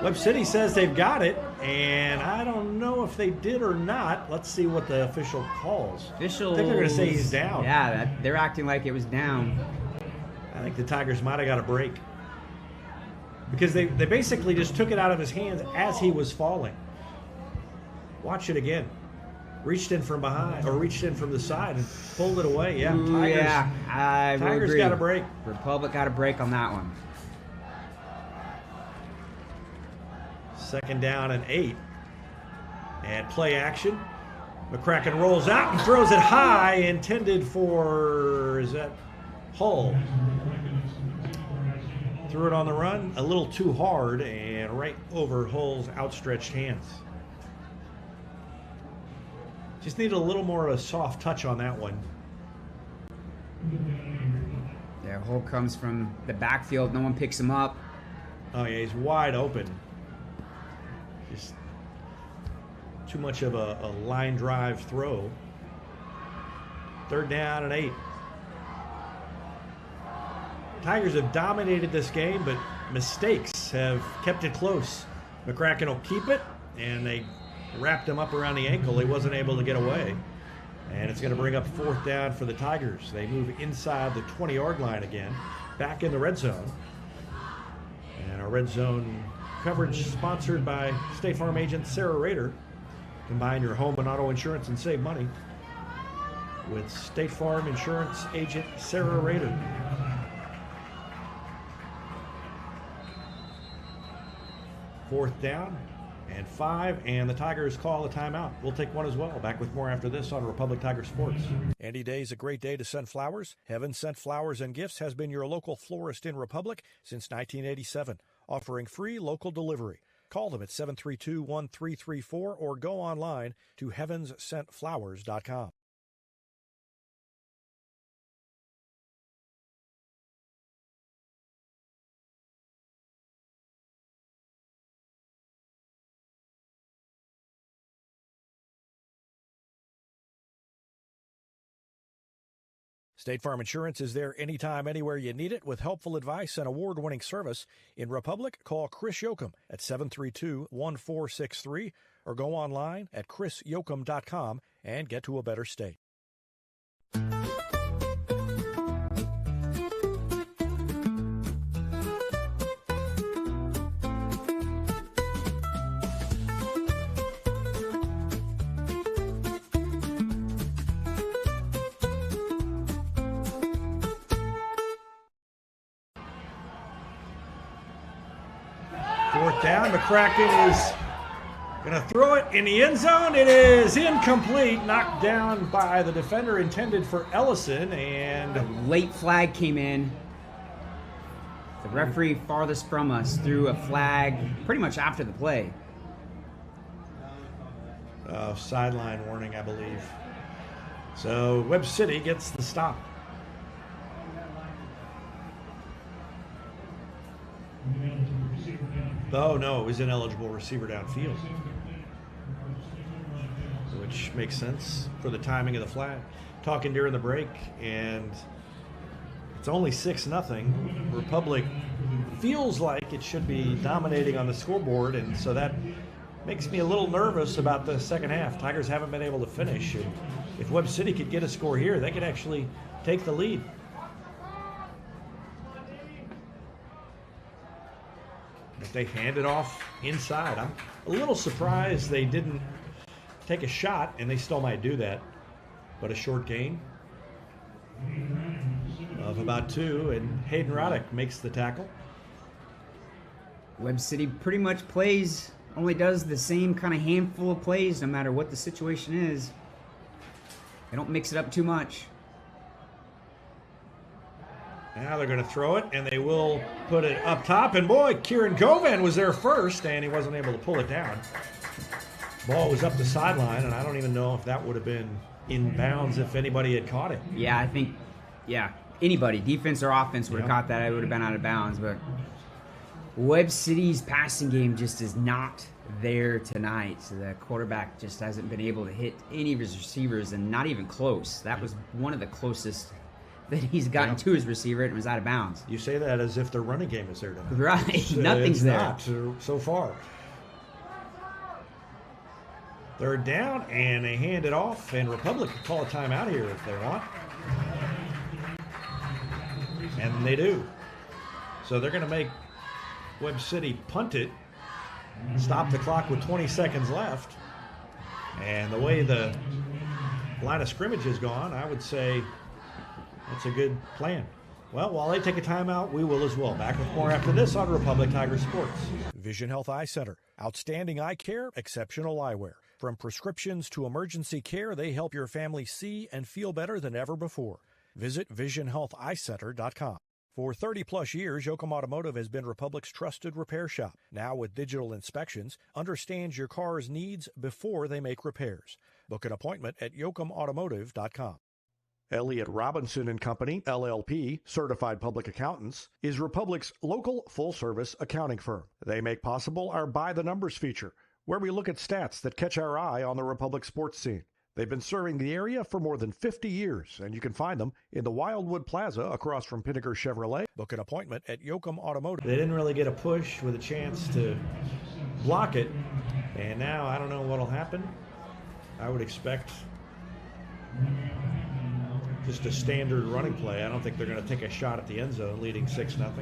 Webb City says they've got it, and I don't know if they did or not. Let's see what the official calls. Officials, I think they're going to say he's down. Yeah, they're acting like it was down. I think the Tigers might have got a break. Because they basically just took it out of his hands as he was falling. Watch it again. Reached in from behind, or reached in from the side and pulled it away. Yeah, Ooh, Tigers, yeah, I will Tigers agree. got a break. Republic got a break on that one. Second down and 8. And play action. McCracken rolls out and throws it high, intended for, is that Hull? Threw it on the run, a little too hard, and right over Hull's outstretched hands. Just needed a little more of a soft touch on that one. Yeah, Hull comes from the backfield. No one picks him up. Oh, yeah, he's wide open. Just too much of a line drive throw. Third down and 8. Tigers have dominated this game, but mistakes have kept it close. McCracken will keep it, and they wrapped him up around the ankle. He wasn't able to get away. And it's going to bring up fourth down for the Tigers. They move inside the 20-yard line again, back in the red zone. And our red zone coverage sponsored by State Farm agent Sarah Rader. Combine your home and auto insurance and save money with State Farm insurance agent Sarah Rader. Fourth down and 5, and the Tigers call a timeout. We'll take one as well. Back with more after this on Republic Tiger Sports. Any day is a great day to send flowers. Heaven Sent Flowers and Gifts has been your local florist in Republic since 1987, offering free local delivery. Call them at 732-1334 or go online to heavenssentflowers.com. State Farm Insurance is there anytime, anywhere you need it with helpful advice and award-winning service. In Republic, call Chris Yoakum at 732-1463 or go online at chrisyoakum.com and get to a better state. Fourth down, McCracken is going to throw it in the end zone. It is incomplete, knocked down by the defender intended for Ellison, and a late flag came in. The referee farthest from us threw a flag pretty much after the play. Sideline warning, I believe. So Webb City gets the stop. Oh, no, it was ineligible receiver downfield, which makes sense for the timing of the flag. Talking during the break, and It's only 6-0. Republic feels like it should be dominating on the scoreboard, and so that makes me a little nervous about the second half. Tigers haven't been able to finish. And if Webb City could get a score here, they could actually take the lead. If they hand it off inside, I'm a little surprised they didn't take a shot, and they still might do that. But a short gain of about 2, and Hayden Roddick makes the tackle. Webb City pretty much only does the same kind of handful of plays no matter what the situation is. They don't mix it up too much. Now they're going to throw it, and they will put it up top. And boy, Kieran Govan was there first, and he wasn't able to pull it down. Ball was up the sideline, and I don't even know if that would have been in bounds if anybody had caught it. Yeah, I think, anybody, defense or offense, would have caught that. It would have been out of bounds. But Webb City's passing game just is not there tonight. So the quarterback just hasn't been able to hit any of his receivers, and not even close. That was one of the closest that he's gotten to his receiver, and it was out of bounds. You say that as if their running game is there tonight. Right, nothing's there. Not so far. They're down, and they hand it off, and Republic can call a timeout here if they want. And they do. So they're going to make Webb City punt it, stop the clock with 20 seconds left. And the way the line of scrimmage has gone, I would say that's a good plan. Well, while they take a timeout, we will as well. Back with more after this on Republic Tiger Sports. Vision Health Eye Center. Outstanding eye care, exceptional eyewear. From prescriptions to emergency care, they help your family see and feel better than ever before. Visit visionhealtheyecenter.com. For 30-plus years, Yoakum Automotive has been Republic's trusted repair shop. Now with digital inspections, understands your car's needs before they make repairs. Book an appointment at yoakumautomotive.com. Elliott Robinson & Company, LLP, Certified Public Accountants, is Republic's local full-service accounting firm. They make possible our By the Numbers feature, where we look at stats that catch our eye on the Republic sports scene. They've been serving the area for more than 50 years, and you can find them in the Wildwood Plaza across from Pinnaker Chevrolet. Book an appointment at Yoakum Automotive. They didn't really get a push with a chance to block it, and now I don't know what will happen. I would expect just a standard running play. I don't think they're going to take a shot at the end zone leading 6-0.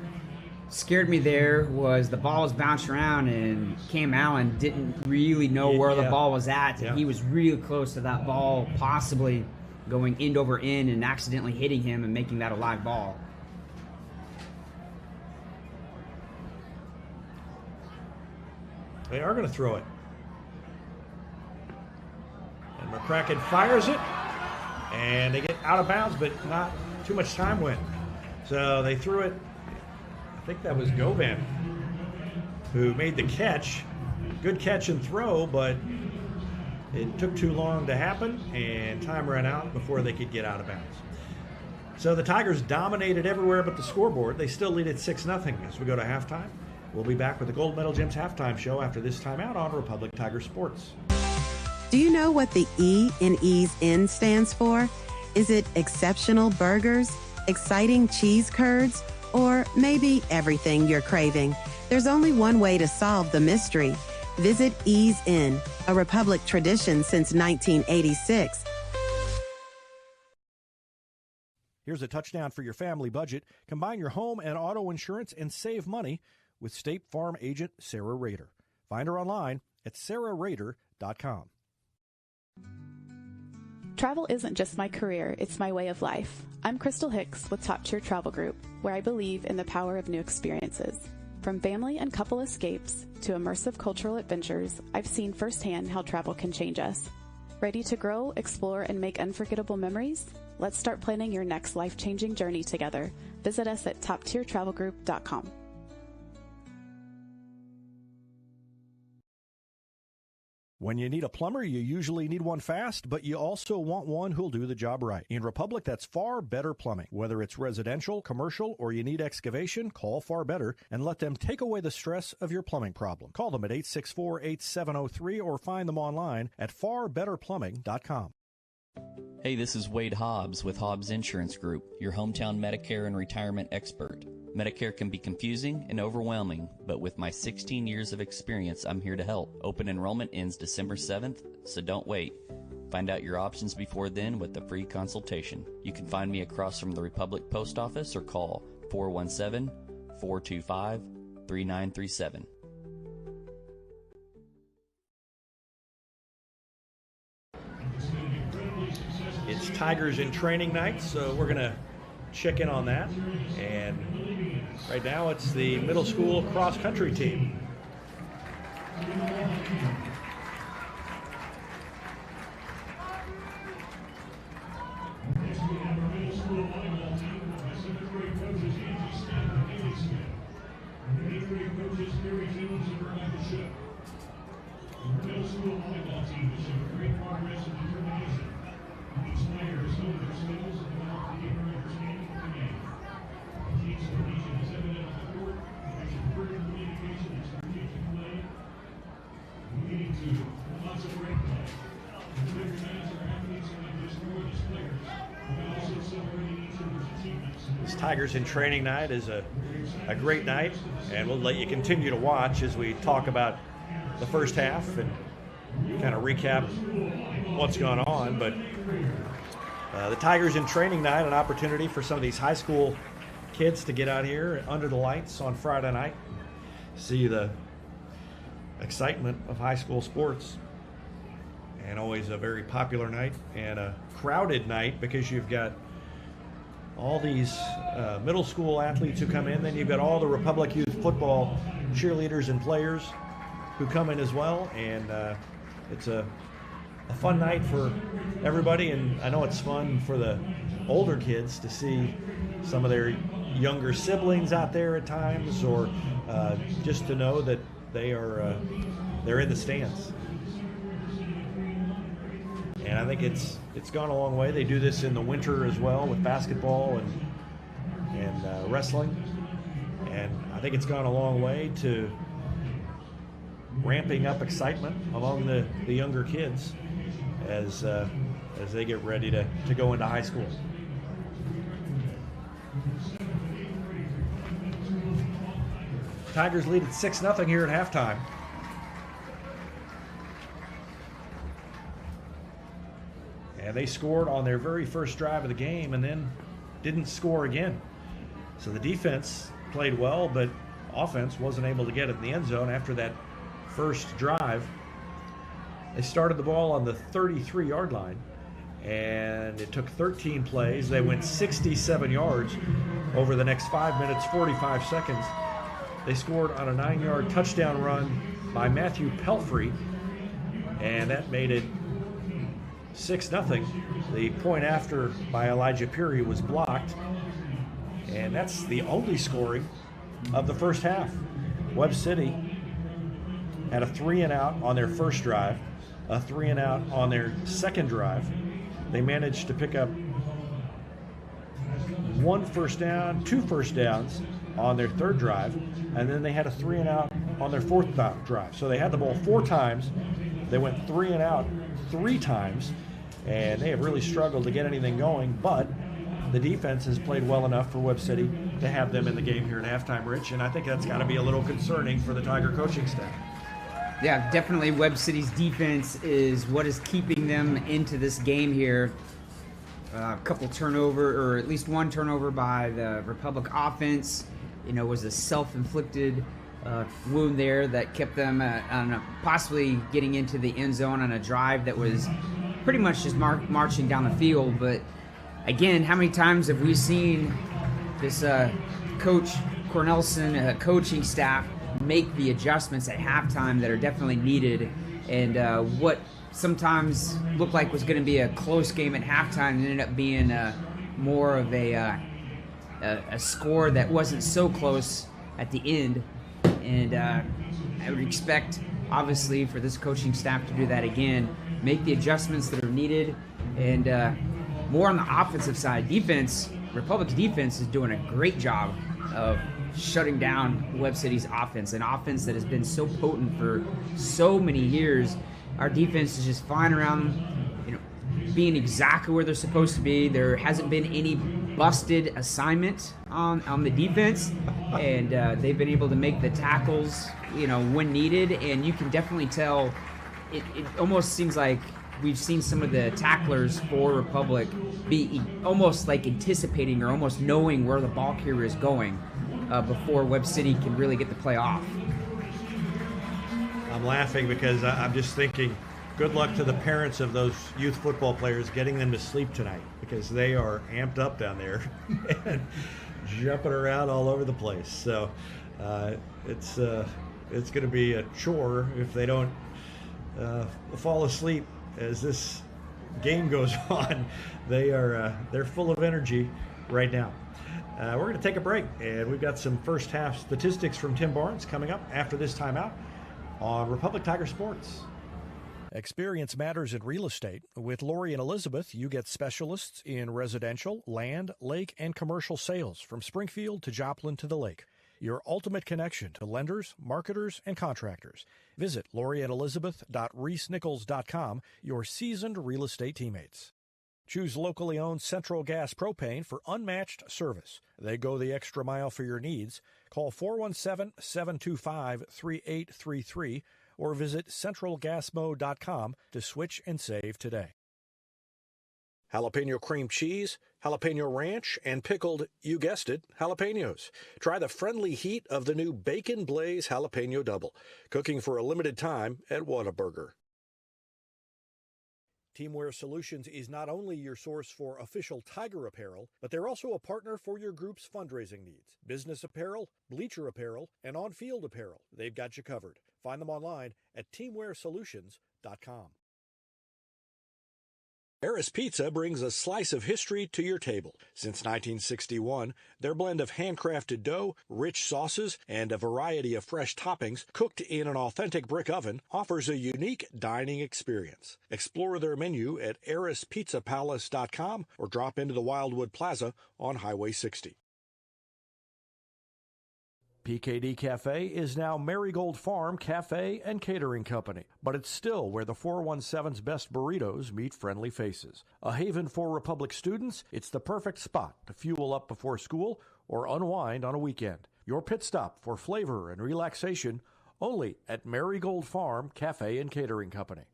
Scared me there was the ball was bounced around, and Cam Allen didn't really know where the ball was at. And he was really close to that ball, possibly going end over end and accidentally hitting him and making that a live ball. They are going to throw it. And McCracken fires it, and they get out of bounds, but not too much time went. So they threw it. I think that was Govan who made the catch. Good catch and throw, but it took too long to happen, and time ran out before they could get out of bounds. So the Tigers dominated everywhere but the scoreboard. They still lead at 6-0 as we go to halftime. We'll be back with the Gold Medal Gyms halftime show after this timeout on Republic Tiger Sports. Do you know what the E in Ease In stands for? Is it exceptional burgers, exciting cheese curds, or maybe everything you're craving? There's only one way to solve the mystery. Visit Ease In, a Republic tradition since 1986. Here's a touchdown for your family budget. Combine your home and auto insurance and save money with State Farm agent Sarah Rader. Find her online at sarahrader.com. Travel isn't just my career, it's my way of life. I'm Crystal Hicks with Top Tier Travel Group, where I believe in the power of new experiences. From family and couple escapes to immersive cultural adventures, I've seen firsthand how travel can change us. Ready to grow, explore, and make unforgettable memories? Let's start planning your next life-changing journey together. Visit us at toptiertravelgroup.com. When you need a plumber, you usually need one fast, but you also want one who'll do the job right. In Republic, that's Far Better Plumbing. Whether it's residential, commercial, or you need excavation, call Far Better and let them take away the stress of your plumbing problem. Call them at 864-8703 or find them online at farbetterplumbing.com. Hey, this is Wade Hobbs with Hobbs Insurance Group, your hometown Medicare and retirement expert. Medicare can be confusing and overwhelming, but with my 16 years of experience, I'm here to help. Open enrollment ends December 7th, so don't wait. Find out your options before then with a free consultation. You can find me across from the Republic Post Office or call 417-425-3937. It's Tigers in training night, so we're going to check in on that. And right now it's the middle school cross-country team. This Tigers in training night is a great night, and we'll let you continue to watch as we talk about the first half and kind of recap what's gone on. But the Tigers in training night, an opportunity for some of these high school kids to get out here under the lights on Friday night, see the excitement of high school sports. And always a very popular night and a crowded night because you've got all these middle school athletes who come in. Then you've got all the Republic Youth football cheerleaders and players who come in as well. And it's a fun night for everybody. And I know it's fun for the older kids to see some of their younger siblings out there at times, or just to know that they're in the stands. And I think it's gone a long way. They do this in the winter as well with basketball and wrestling. And I think it's gone a long way to ramping up excitement among the younger kids as they get ready to go into high school. Tigers lead at 6-0 here at halftime. And they scored on their very first drive of the game and then didn't score again. So the defense played well, but offense wasn't able to get it in the end zone after that first drive. They started the ball on the 33-yard line, and it took 13 plays. They went 67 yards over the next 5 minutes, 45 seconds. They scored on a 9-yard touchdown run by Matthew Pelfrey, and that made it 6-0. The point after by Elijah Peary was blocked, and that's the only scoring of the first half. Webb City had a 3-and-out on their first drive, a 3-and-out on their second drive. They managed to pick up 1 first down, 2 first downs on their third drive, and then they had a 3-and-out on their fourth drive. So they had the ball 4 times. They went 3-and-out 3 times, and they have really struggled to get anything going, but the defense has played well enough for Webb City to have them in the game here at halftime, Rich, and I think that's got to be a little concerning for the Tiger coaching staff. Yeah, definitely Webb City's defense is what is keeping them into this game here. A couple turnover, or at least 1 turnover by the Republic offense. Was a self-inflicted wound there that kept them on possibly getting into the end zone on a drive that was pretty much just marching down the field. But again, how many times have we seen this Coach Cornelson coaching staff make the adjustments at halftime that are definitely needed, and what sometimes looked like was going to be a close game at halftime ended up being more of a score that wasn't so close at the end. And I would expect, obviously, for this coaching staff to do that again, make the adjustments that are needed, and more on the offensive side. Defense, Republic's defense is doing a great job of shutting down Webb City's offense, an offense that has been so potent for so many years. Our defense is just flying around, being exactly where they're supposed to be. There hasn't been any busted assignment on the defense, and they've been able to make the tackles, when needed. And you can definitely tell. It almost seems like we've seen some of the tacklers for Republic be almost like anticipating or almost knowing where the ball carrier is going before Webb City can really get the play off. I'm laughing because I'm just thinking, good luck to the parents of those youth football players getting them to sleep tonight, because they are amped up down there and jumping around all over the place. So it's going to be a chore if they don't fall asleep as this game goes on. They're full of energy right now. We're going to take a break, and we've got some first half statistics from Tim Barnes coming up after this timeout on Republic Tiger Sports. Experience matters in real estate. With Lori and Elizabeth, you get specialists in residential, land, lake, and commercial sales from Springfield to Joplin to the lake. Your ultimate connection to lenders, marketers, and contractors. Visit loriandelizabeth.reesnichols.com, your seasoned real estate teammates. Choose locally owned Central Gas Propane for unmatched service. They go the extra mile for your needs. Call 417-725-3833 or visit centralgasmo.com to switch and save today. Jalapeno cream cheese, jalapeno ranch, and pickled, you guessed it, jalapenos. Try the friendly heat of the new Bacon Blaze Jalapeno Double, cooking for a limited time at Whataburger. Teamwear Solutions is not only your source for official Tiger apparel, but they're also a partner for your group's fundraising needs. Business apparel, bleacher apparel, and on-field apparel. They've got you covered. Find them online at teamwearsolutions.com. Eris Pizza brings a slice of history to your table. Since 1961, their blend of handcrafted dough, rich sauces, and a variety of fresh toppings cooked in an authentic brick oven offers a unique dining experience. Explore their menu at erispizzapalace.com or drop into the Wildwood Plaza on Highway 60. PKD Cafe is now Marigold Farm Cafe and Catering Company, but it's still where the 417's best burritos meet friendly faces. A haven for Republic students, it's the perfect spot to fuel up before school or unwind on a weekend. Your pit stop for flavor and relaxation only at Marigold Farm Cafe and Catering Company.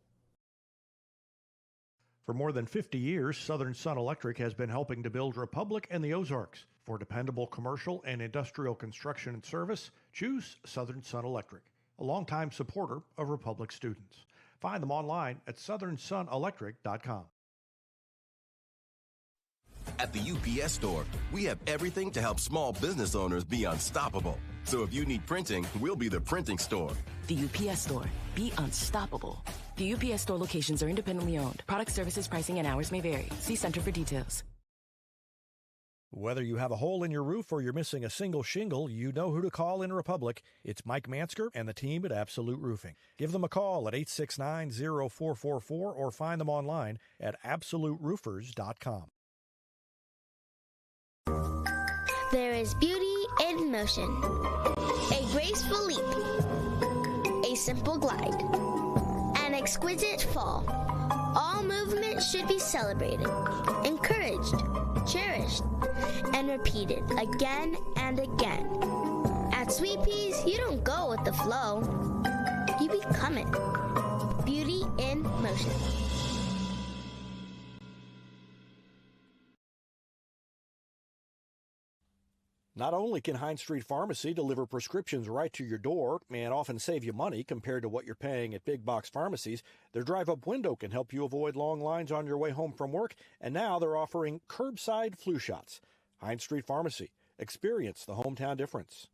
For more than 50 years, Southern Sun Electric has been helping to build Republic and the Ozarks. For dependable commercial and industrial construction and service, choose Southern Sun Electric, a longtime supporter of Republic students. Find them online at southernsunelectric.com. At the UPS Store, we have everything to help small business owners be unstoppable. So if you need printing, we'll be the printing store. The UPS Store. Be unstoppable. The UPS Store locations are independently owned. Product, services, pricing, and hours may vary. See Center for details. Whether you have a hole in your roof or you're missing a single shingle, you know who to call in Republic. It's Mike Mansker and the team at Absolute Roofing. Give them a call at 869-0444 or find them online at absoluteroofers.com. There is beauty in motion. A graceful leap. A simple glide. An exquisite fall. All movement should be celebrated, encouraged, cherished, and repeated again and again. At Sweet Peas, you don't go with the flow. You become it. Beauty in motion. Not only can Hines Street Pharmacy deliver prescriptions right to your door and often save you money compared to what you're paying at big box pharmacies, their drive-up window can help you avoid long lines on your way home from work, and now they're offering curbside flu shots. Hines Street Pharmacy. Experience the hometown difference.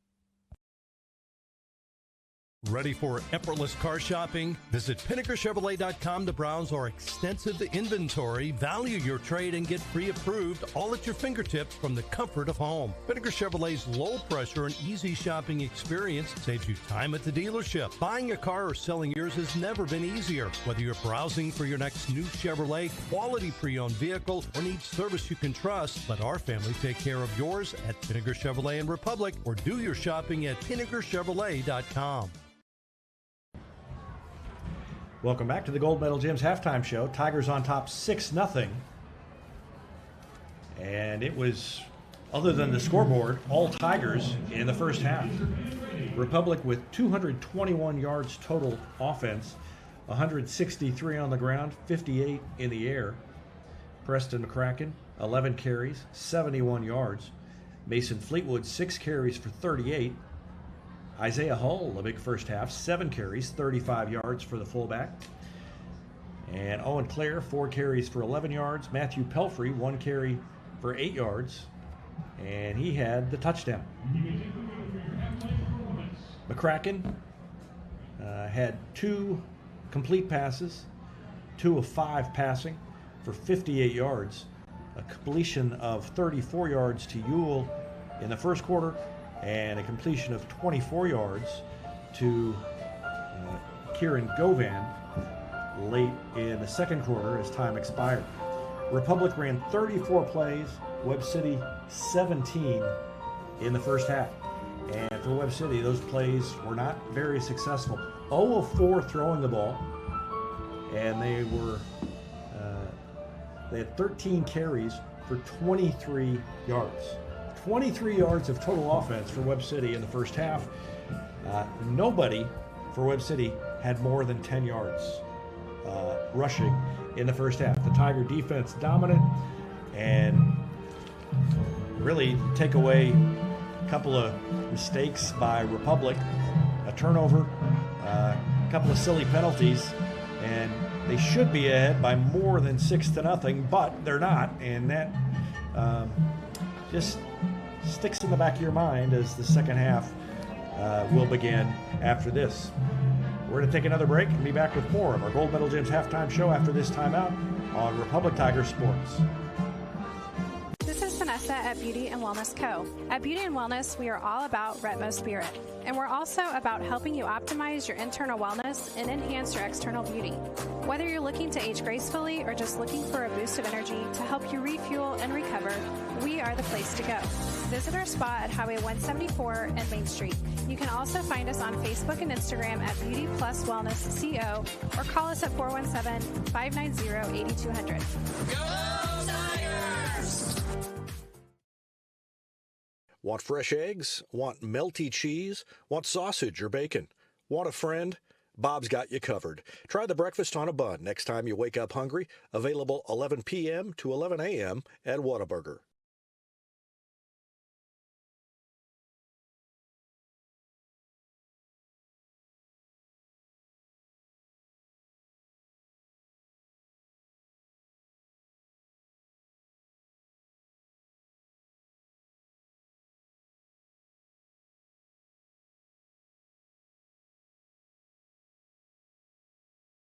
Ready for effortless car shopping? Visit PinnakerChevrolet.com to browse our extensive inventory, value your trade, and get pre-approved all at your fingertips from the comfort of home. Pinnaker Chevrolet's low-pressure and easy shopping experience saves you time at the dealership. Buying a car or selling yours has never been easier. Whether you're browsing for your next new Chevrolet, quality pre-owned vehicle, or need service you can trust, let our family take care of yours at Pinnaker Chevrolet in Republic, or do your shopping at PinnakerChevrolet.com. Welcome back to the Gold Medal Gym's halftime show. Tigers on top 6-0. And it was, other than the scoreboard, all Tigers in the first half. Republic with 221 yards total offense, 163 on the ground, 58 in the air. Preston McCracken, 11 carries, 71 yards. Mason Fleetwood, 6 carries for 38. Isaiah Hull, a big first half, 7 carries, 35 yards for the fullback. And Owen Clare, 4 carries for 11 yards. Matthew Pelfrey, 1 carry for 8 yards. And he had the touchdown. McCracken had 2 complete passes, 2 of 5 passing for 58 yards. A completion of 34 yards to Ewell in the first quarter, and a completion of 24 yards to Kieran Govan late in the second quarter as time expired. Republic ran 34 plays, Webb City 17 in the first half. And for Webb City, those plays were not very successful. 0 of 4 throwing the ball, and they had 13 carries for 23 yards. 23 yards of total offense for Webb City in the first half. Nobody for Webb City had more than 10 yards rushing in the first half. The Tiger defense dominant, and really take away a couple of mistakes by Republic, a turnover, a couple of silly penalties, and they should be ahead by more than 6-0, but they're not, and that just sticks in the back of your mind as the second half will begin after this. We're going to take another break and be back with more of our Gold Medal Gym's halftime show after this timeout on Republic Tiger Sports. This is Vanessa at Beauty and Wellness Co. At Beauty and Wellness, we are all about Retmo Spirit, and we're also about helping you optimize your internal wellness and enhance your external beauty. Whether you're looking to age gracefully or just looking for a boost of energy to help you refuel and recover, we are the place to go. Visit our spot at Highway 174 and Main Street. You can also find us on Facebook and Instagram at Beauty Plus Wellness CO, or call us at 417-590-8200. Go Tigers! Want fresh eggs? Want melty cheese? Want sausage or bacon? Want a friend? Bob's got you covered. Try the breakfast on a bun next time you wake up hungry. Available 11 p.m. to 11 a.m. at Whataburger.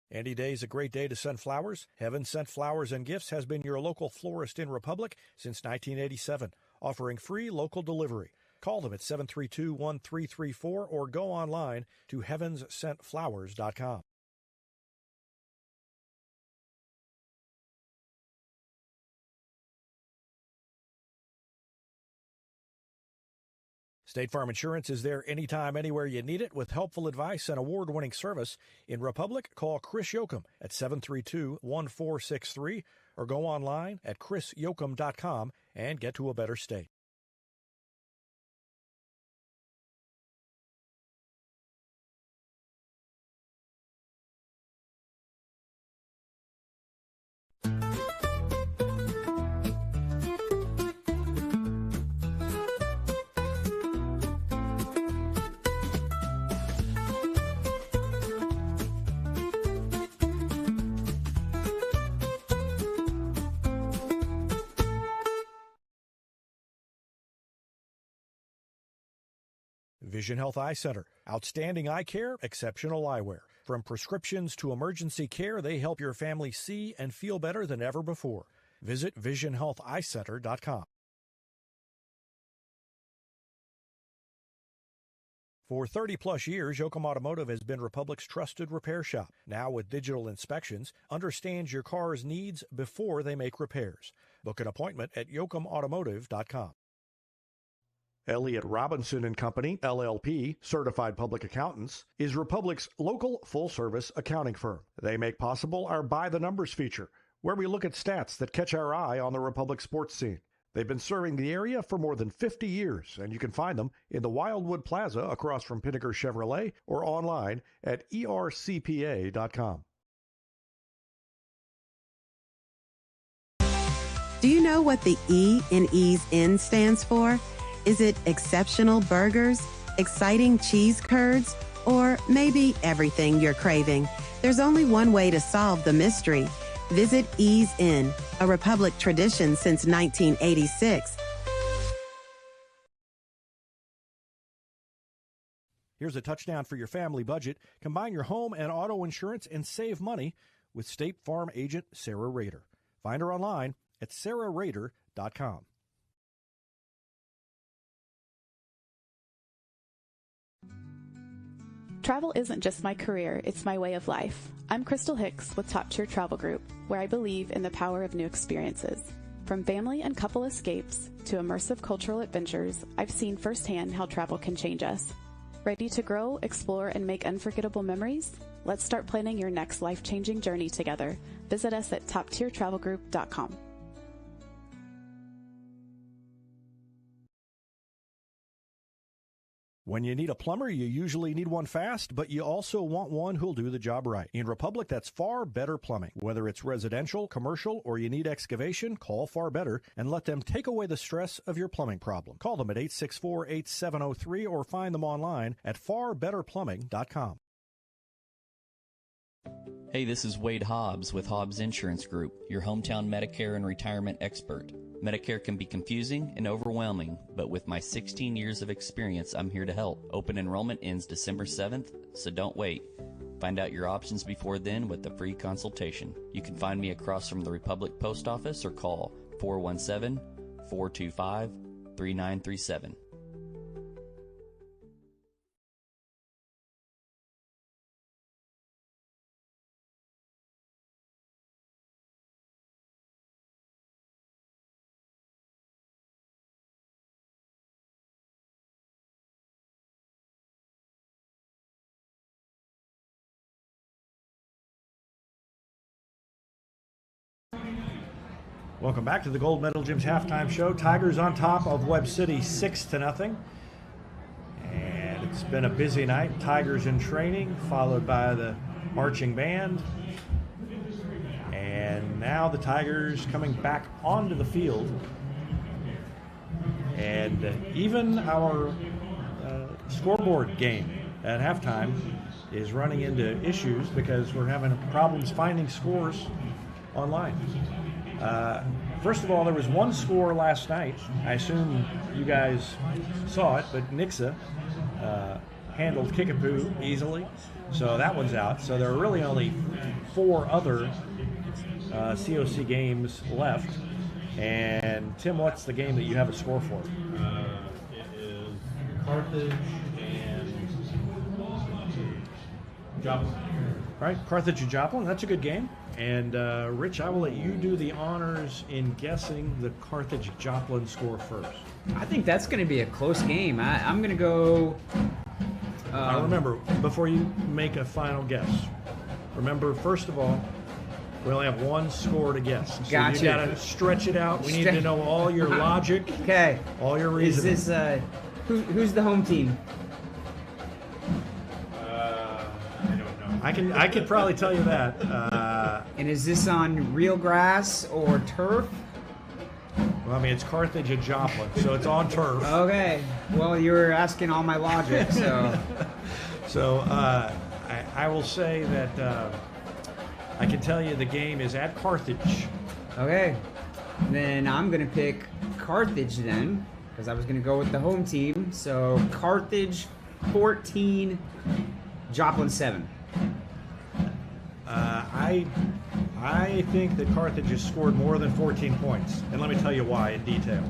Any day's a great day to send flowers. Heaven Sent Flowers and Gifts has been your local florist in Republic since 1987, offering free local delivery. Call them at 732-1334 or go online to heavenssentflowers.com. State Farm Insurance is there anytime, anywhere you need it with helpful advice and award-winning service. In Republic, call Chris Yoakum at 732-1463 or go online at chrisyoakum.com and get to a better state. Vision Health Eye Center. Outstanding eye care, exceptional eyewear. From prescriptions to emergency care, they help your family see and feel better than ever before. Visit visionhealtheyecenter.com. For 30-plus years, Yoakum Automotive has been Republic's trusted repair shop. Now with digital inspections, understands your car's needs before they make repairs. Book an appointment at yoakumautomotive.com. Elliott Robinson and Company, LLP, Certified Public Accountants, is Republic's local full-service accounting firm. They make possible our By the Numbers feature, where we look at stats that catch our eye on the Republic sports scene. They've been serving the area for more than 50 years, and you can find them in the Wildwood Plaza across from Pinnaker Chevrolet or online at ercpa.com. Do you know what the E in Ease In stands for? Is it exceptional burgers, exciting cheese curds, or maybe everything you're craving? There's only one way to solve the mystery. Visit Ease In, a Republic tradition since 1986. Here's a touchdown for your family budget. Combine your home and auto insurance and save money with State Farm agent Sarah Rader. Find her online at sarahrader.com. Travel isn't just my career, it's my way of life. I'm Crystal Hicks with Top Tier Travel Group, where I believe in the power of new experiences. From family and couple escapes to immersive cultural adventures, I've seen firsthand how travel can change us. Ready to grow, explore, and make unforgettable memories? Let's start planning your next life-changing journey together. Visit us at toptiertravelgroup.com. When you need a plumber, you usually need one fast, but you also want one who'll do the job right. In Republic, that's Far Better Plumbing. Whether it's residential, commercial, or you need excavation, call Far Better and let them take away the stress of your plumbing problem. Call them at 864-8703 or find them online at farbetterplumbing.com. Hey, this is Wade Hobbs with Hobbs Insurance Group, your hometown Medicare and retirement expert. Medicare can be confusing and overwhelming, but with my 16 years of experience, I'm here to help. Open enrollment ends December 7th, so don't wait. Find out your options before then with a free consultation. You can find me across from the Republic Post Office or call 417-425-3937. Welcome back to the Gold Medal Gym's halftime show. Tigers on top of Webb City 6-0. And it's been a busy night. Tigers in training, followed by the marching band. And now the Tigers coming back onto the field. And even our scoreboard game at halftime is running into issues because we're having problems finding scores online. First of all, there was one score last night. I assume you guys saw it, but Nixa handled Kickapoo easily, so that one's out. So there are really only 4 other COC games left. And Tim, what's the game that you have a score for? It is Carthage and Joplin. All right, Carthage and Joplin. That's a good game. And Rich, I will let you do the honors in guessing the Carthage-Joplin score first. I think that's going to be a close game. I'm going to go... Now remember, before you make a final guess, remember, first of all, we only have one score to guess. So Gotcha. You got to stretch it out. We need to know all your logic, okay, all your reasoning. Is this, who's the home team? I could probably tell you that. And is this on real grass or turf? Well, I mean, it's Carthage and Joplin, so it's on turf. Okay. Well, you were asking all my logic, so. So I will say that I can tell you the game is at Carthage. Okay. Then I'm going to pick Carthage then, because I was going to go with the home team. So Carthage 14, Joplin 7. I think that Carthage has scored more than 14 points, and let me tell you why in detail.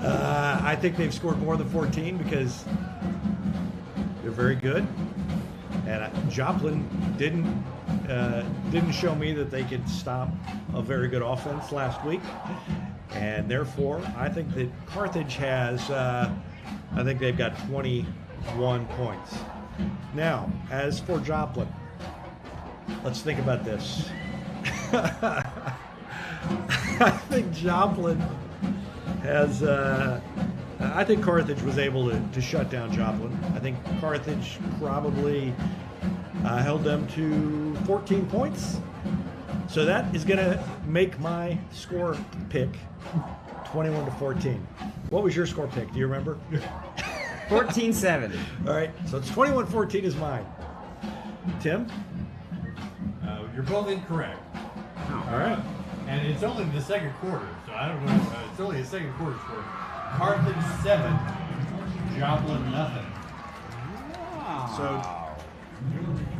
I think they've scored more than 14 because they're very good, and Joplin didn't show me that they could stop a very good offense last week. And therefore, I think that Carthage has, I think they've got 21 points. Now, as for Joplin, let's think about this. I think Joplin has, I think Carthage was able to shut down Joplin. I think Carthage probably held them to 14 points. So that is going to make my score pick 21-14. What was your score pick? Do you remember? 14-7. All right, so it's 21-14 is mine. Tim? You're both incorrect. All right. And it's only the second quarter, so I don't know. It's only a second quarter score. Carthage 7, Joplin nothing. So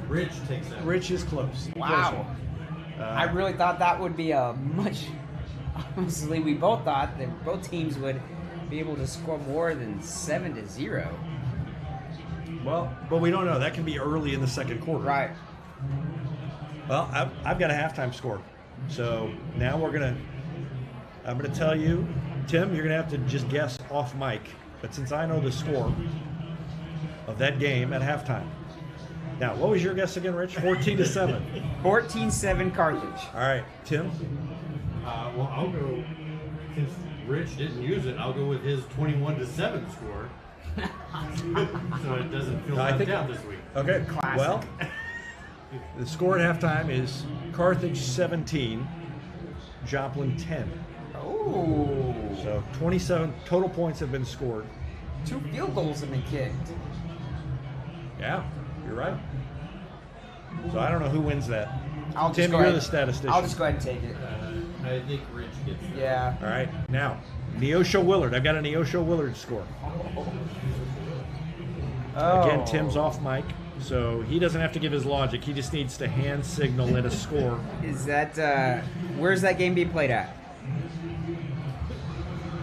Rich takes that. Rich is close. Wow. I really thought that would be a much. Honestly, we both thought that both teams would be able to score more than 7-0. Well, but we don't know. That can be early in the second quarter. Right. Well, I've got a halftime score. So now I'm going to tell you, Tim, you're going to have to just guess off mic. But since I know the score of that game at halftime. Now, what was your guess again, Rich? 14-7. 14-7 Carthage. All right, Tim? Well, I'll go, since Rich didn't use it, I'll go with his 21-7 score. So it doesn't feel left out this week. Okay, Classic. well, the score at halftime is Carthage 17, Joplin 10. Oh. So 27 total points have been scored. 2 field goals have been kicked. Yeah, you're right. So I don't know who wins that. Tim, you're the statistician. I'll just go ahead and take it. I think Rich gets it. Yeah. All right, now, Neosho Willard. I've got a Neosho Willard score. Again, Tim's off mic, so he doesn't have to give his logic. He just needs to hand signal at a score. Is that, where's that game being played at?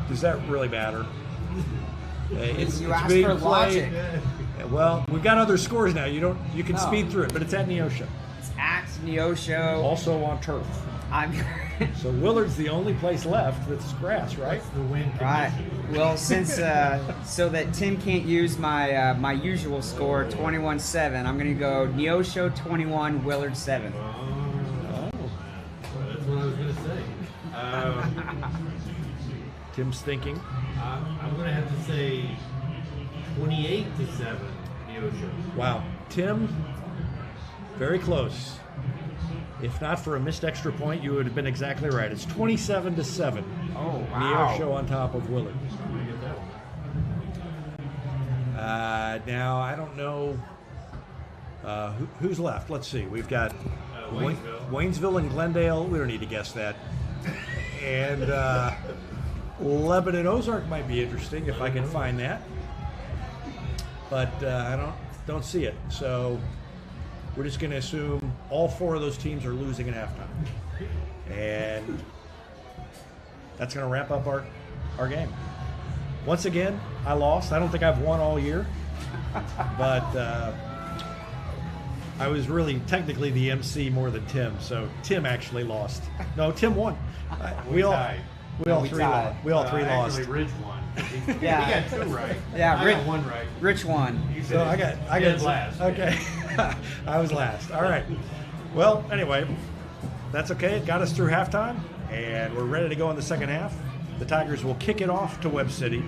Does that really matter? You asked for logic. Well, we've got other scores now. You can speed through it, but it's at Neosho. It's at Neosho. Also on turf. So Willard's the only place left that's grass, right? That's the win condition. Right. Well, since so that Tim can't use my my usual score 21-7, I'm gonna go Neosho 21, Willard 7. Oh. That's what I was gonna say. Tim's thinking. I'm gonna have to say 28-7, Neosho. Wow, Tim, very close. If not for a missed extra point, you would have been exactly right. It's 27-7. Oh, wow. Neosho on top of Willard. Now, I don't know who's left. Let's see. We've got Waynesville and Glendale. We don't need to guess that. And Lebanon Ozark might be interesting if I can find that. But I don't see it. So we're just going to assume all 4 of those teams are losing at halftime. And that's going to wrap up our game. Once again, I lost. I don't think I've won all year. But I was really technically the MC more than Tim. So Tim actually lost. No, Tim won. We all three lost. Actually, Rich won. Yeah. He got 2 right. Yeah, I got 1 right. Rich won. So I got last. Okay. I was last. All right. Well, anyway, that's okay. It got us through halftime, and we're ready to go in the second half. The Tigers will kick it off to Webb City.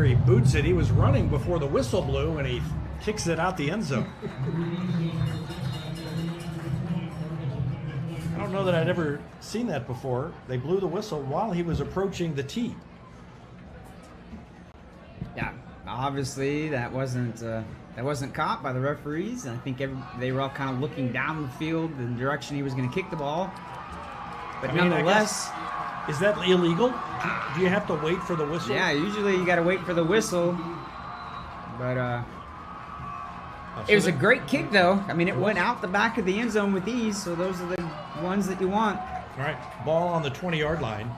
He boots it. He was running before the whistle blew, and he kicks it out the end zone. I don't know that I'd ever seen that before. They blew the whistle while he was approaching the tee. Yeah, obviously that wasn't caught by the referees. I think they were all kind of looking down the field in the direction he was going to kick the ball. But nonetheless, is that illegal? Do you have to wait for the whistle? Yeah, usually you got to wait for the whistle. But it was a great kick, though. I mean, it went out the back of the end zone with ease, so those are the ones that you want. All right, ball on the 20-yard line.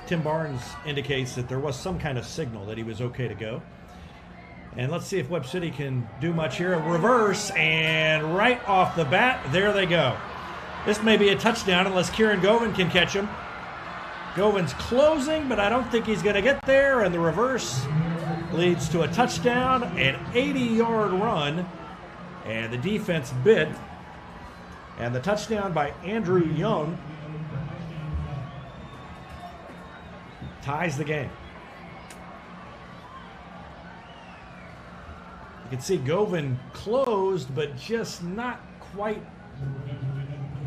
Tim Barnes indicates that there was some kind of signal that he was okay to go. And let's see if Webb City can do much here. A reverse, and right off the bat, there they go. This may be a touchdown unless Kieran Govan can catch him. Govan's closing, but I don't think he's going to get there, and the reverse leads to a touchdown, an 80-yard run, and the defense bit. And the touchdown by Andrew Young ties the game. You can see Govan closed, but just not quite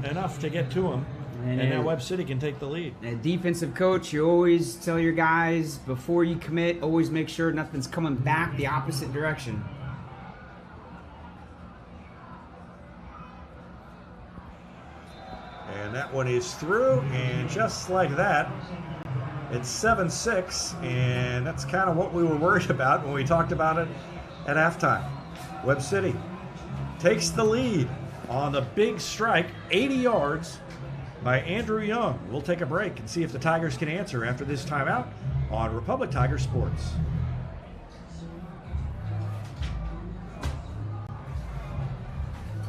enough to get to him. And now Webb City can take the lead. A defensive coach, you always tell your guys before you commit, always make sure nothing's coming back the opposite direction. And that one is through, and just like that, it's 7-6, and that's kind of what we were worried about when we talked about it at halftime. Webb City takes the lead on the big strike, 80 yards by Andrew Young. We'll take a break and see if the Tigers can answer after this timeout on Republic Tiger Sports.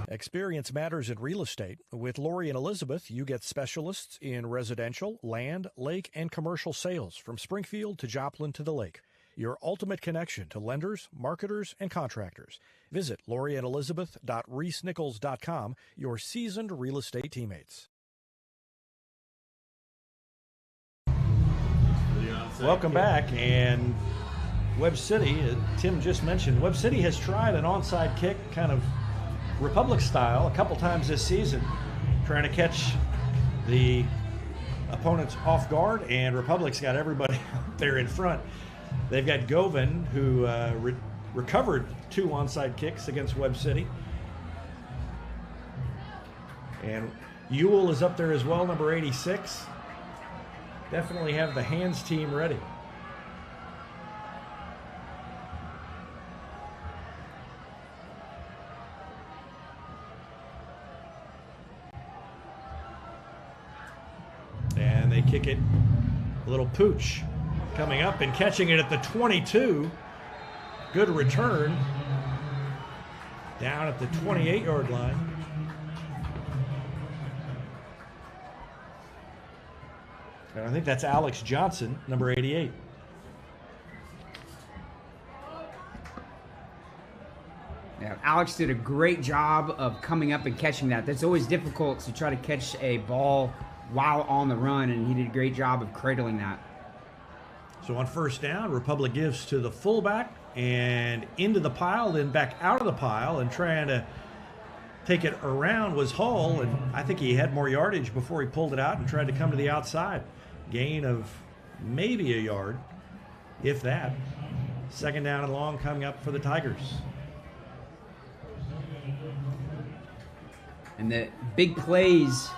Experience matters in real estate. With Lori and Elizabeth, you get specialists in residential, land, lake, and commercial sales from Springfield to Joplin to the lake. Your ultimate connection to lenders, marketers, and contractors. Visit loriandelizabeth.reesnichols.com, your seasoned real estate teammates. Welcome back, and Webb City, Tim just mentioned, Webb City has tried an onside kick, kind of Republic style, a couple times this season, trying to catch the opponents off guard, and Republic's got everybody out there in front. They've got Govan, who recovered 2 onside kicks against Webb City. And Ewell is up there as well, number 86. Definitely have the hands team ready. And they kick it. A little pooch coming up and catching it at the 22. Good return. Down at the 28-yard line. And I think that's Alex Johnson, number 88. Yeah, Alex did a great job of coming up and catching that. That's always difficult to try to catch a ball while on the run, and he did a great job of cradling that. So on first down, Republic gives to the fullback and into the pile, then back out of the pile, and trying to take it around was Hull, and I think he had more yardage before he pulled it out and tried to come to the outside. Gain of maybe a yard, if that. Second down and long coming up for the Tigers. And the big plays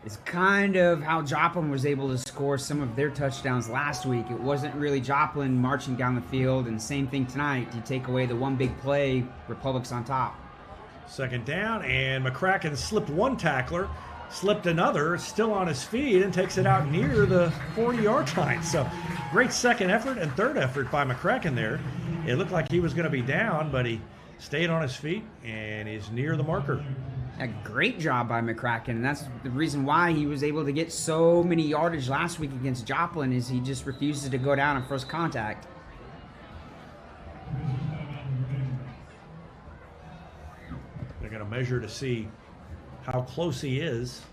is kind of how Joplin was able to score some of their touchdowns last week. It wasn't really Joplin marching down the field, and same thing tonight. You take away the one big play, Republic's on top. Second down, and McCracken slipped one tackler, slipped another, still on his feet, and takes it out near the 40-yard line. So great second effort and third effort by McCracken there. It looked like he was going to be down, but he stayed on his feet and is near the marker. A great job by McCracken, and that's the reason why he was able to get so many yardage last week against Joplin, is he just refuses to go down on first contact. They're going to measure to see how close he is.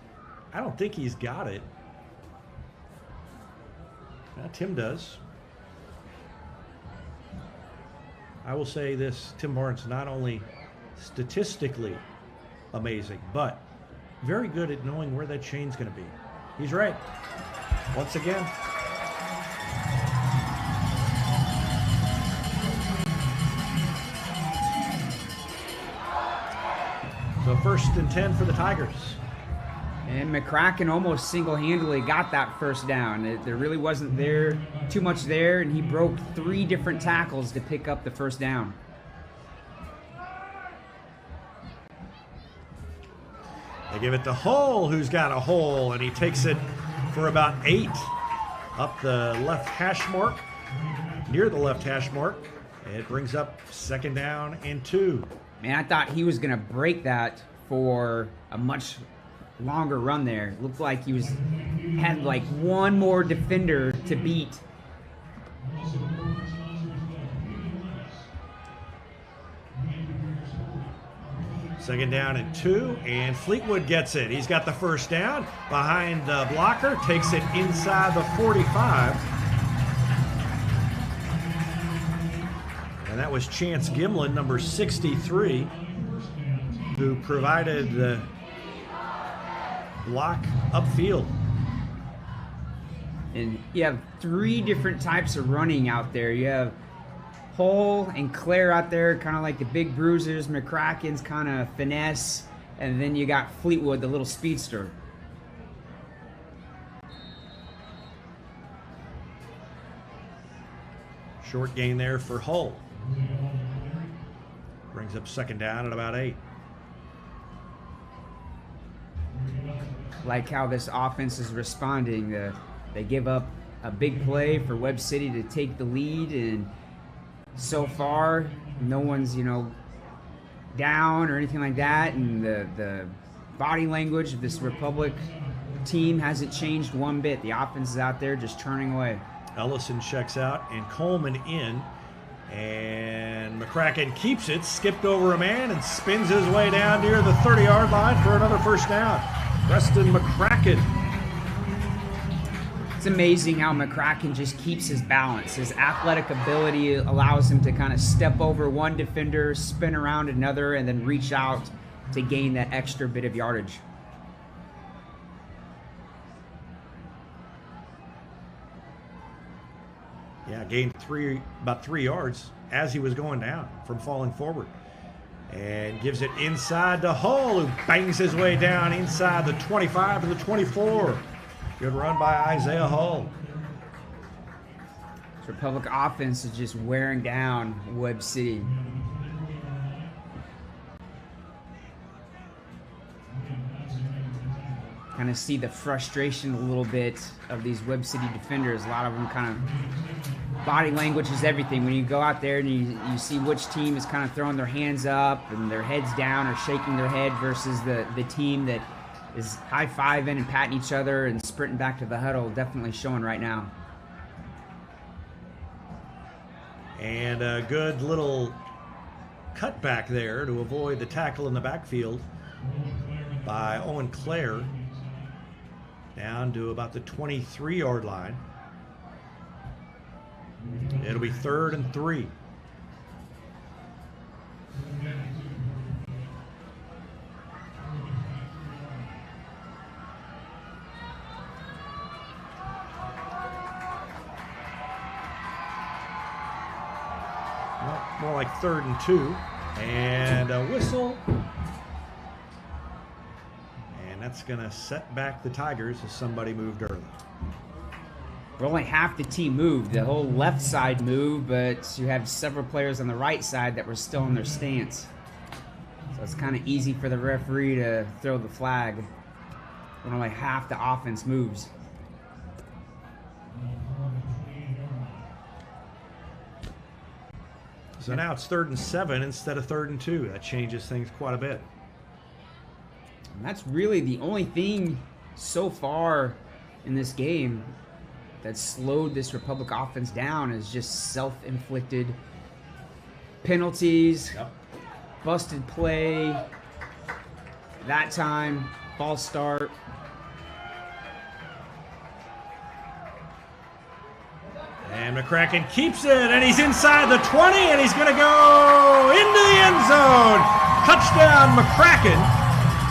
I don't think he's got it. Tim does. I will say this, Tim Barnes not only statistically amazing, but very good at knowing where that chain's going to be. He's right. Once again. So 1st and 10 for the Tigers. And McCracken almost single-handedly got that first down. There really wasn't too much there, and he broke 3 different tackles to pick up the first down. They give it to Hull, who's got a hole, and he takes it for about 8 up the left hash mark, near the left hash mark. It brings up 2nd down and 2. Man, I thought he was going to break that for a much longer run there. It looked like he had like one more defender to beat. Second down and 2, and Fleetwood gets it. He's got the first down behind the blocker, takes it inside the 45. And that was Chance Gimlin, number 63, who provided the block upfield. And you have 3 different types of running out there. You have Hull and Claire out there, kind of like the big bruisers. McCracken's kind of finesse. And then you got Fleetwood, the little speedster. Short gain there for Hull. Brings up 2nd down at about 8. Like how this offense is responding. They give up a big play for Webb City to take the lead, and so far no one's down or anything like that, and the body language of this Republic team hasn't changed one bit. The offense is out there just turning away. Ellison checks out and Coleman in, and McCracken keeps it, skipped over a man and spins his way down near the 30-yard line for another first down. Preston McCracken. It's amazing how McCracken just keeps his balance. His athletic ability allows him to kind of step over one defender, spin around another, and then reach out to gain that extra bit of yardage. Yeah, gained about 3 yards as he was going down from falling forward. And gives it inside to Hull, who bangs his way down inside the 25 to the 24. Good run by Isaiah Hull. This Republic offense is just wearing down Webb City. Kind of see the frustration a little bit of these Webb City defenders. A lot of them kind of body language is everything. When you go out there and you see which team is kind of throwing their hands up and their heads down or shaking their head versus the team that is high-fiving and patting each other and sprinting back to the huddle, definitely showing right now. And a good little cutback there to avoid the tackle in the backfield by Owen Clare. Down to about the 23-yard line. It'll be 3rd and 3. Well, more like 3rd and 2. And a whistle. That's going to set back the Tigers as somebody moved early. Well, only half the team moved. The whole left side moved, but you have several players on the right side that were still in their stance. So it's kind of easy for the referee to throw the flag when only half the offense moves. So now it's 3rd and 7 instead of 3rd and 2. That changes things quite a bit. And that's really the only thing so far in this game that slowed this Republic offense down is just self-inflicted penalties, busted play, that time, false start. And McCracken keeps it, and he's inside the 20, and he's going to go into the end zone. Touchdown, McCracken.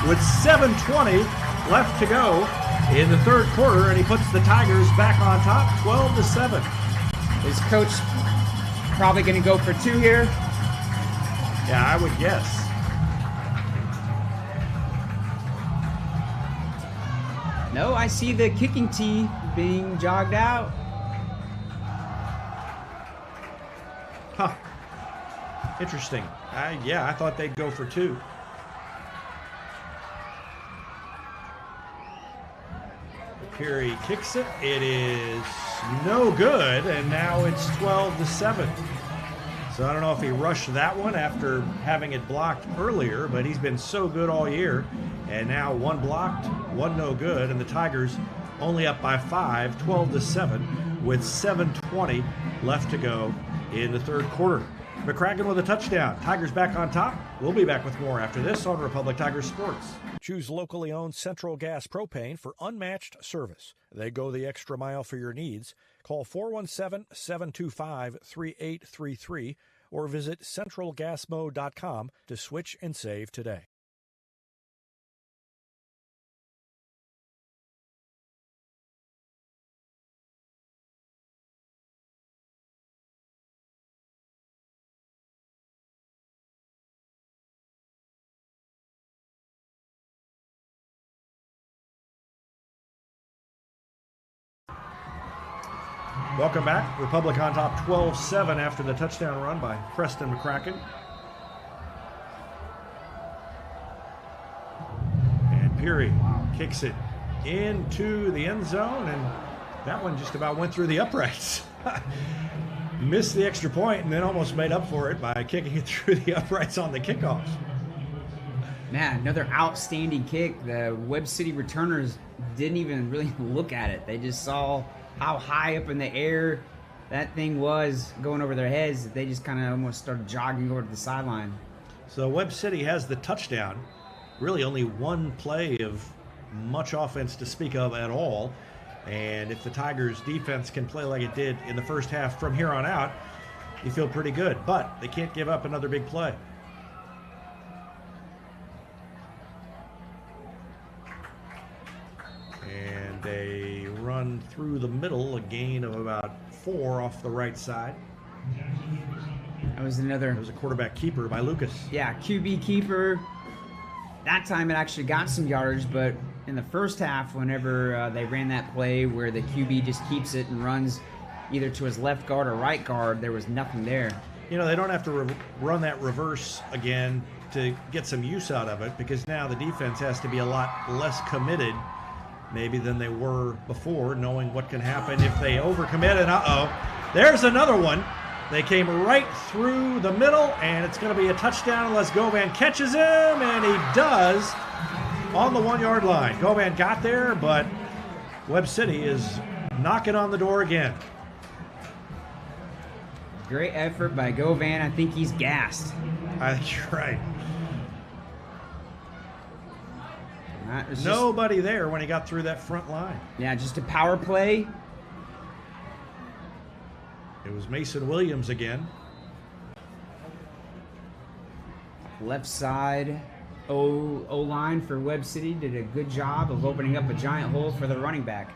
With 7:20 left to go in the 3rd quarter, and he puts the Tigers back on top, 12-7. Is Coach probably going to go for 2 here? Yeah, I would guess. No, I see the kicking tee being jogged out. Huh. Interesting. Yeah, I thought they'd go for 2. Peary kicks it. It is no good, and now it's 12-7. So I don't know if he rushed that one after having it blocked earlier, but he's been so good all year. And now 1 blocked, 1 no good, and the Tigers only up by 5, 12-7, with 7:20 left to go in the third quarter. McCracken with a touchdown. Tigers back on top. We'll be back with more after this on Republic Tigers Sports. Choose locally owned Central Gas Propane for unmatched service. They go the extra mile for your needs. Call 417-725-3833 or visit centralgasmo.com to switch and save today. Welcome back. Republic on top 12-7 after the touchdown run by Preston McCracken. And Peary kicks it into the end zone, and that one just about went through the uprights. Missed the extra point and then almost made up for it by kicking it through the uprights on the kickoff. Man, another outstanding kick. The Webb City returners didn't even really look at it. They just saw how high up in the air that thing was going over their heads. They just kind of almost started jogging over to the sideline. So Webb City has the touchdown. Really only 1 play of much offense to speak of at all. And if the Tigers defense can play like it did in the first half from here on out, you feel pretty good. But they can't give up another big play. And they run through the middle, a gain of about 4 off the right side. That was another. It was a quarterback keeper by Lucas. Yeah, QB keeper. That time it actually got some yardage, but in the first half, whenever they ran that play where the QB just keeps it and runs either to his left guard or right guard, there was nothing there. You know, they don't have to run that reverse again to get some use out of it, because now the defense has to be a lot less committed maybe than they were before, knowing what can happen if they overcommit. And there's another one. They came right through the middle, and it's going to be a touchdown unless Govan catches him, and he does on the 1-yard line. Govan got there, but Webb City is knocking on the door again. Great effort by Govan. I think he's gassed. I think you're right. Nobody Nobody there when he got through that front line. Yeah, just a power play. It was Mason Williams again. Left side O-line for Webb City did a good job of opening up a giant hole for the running back.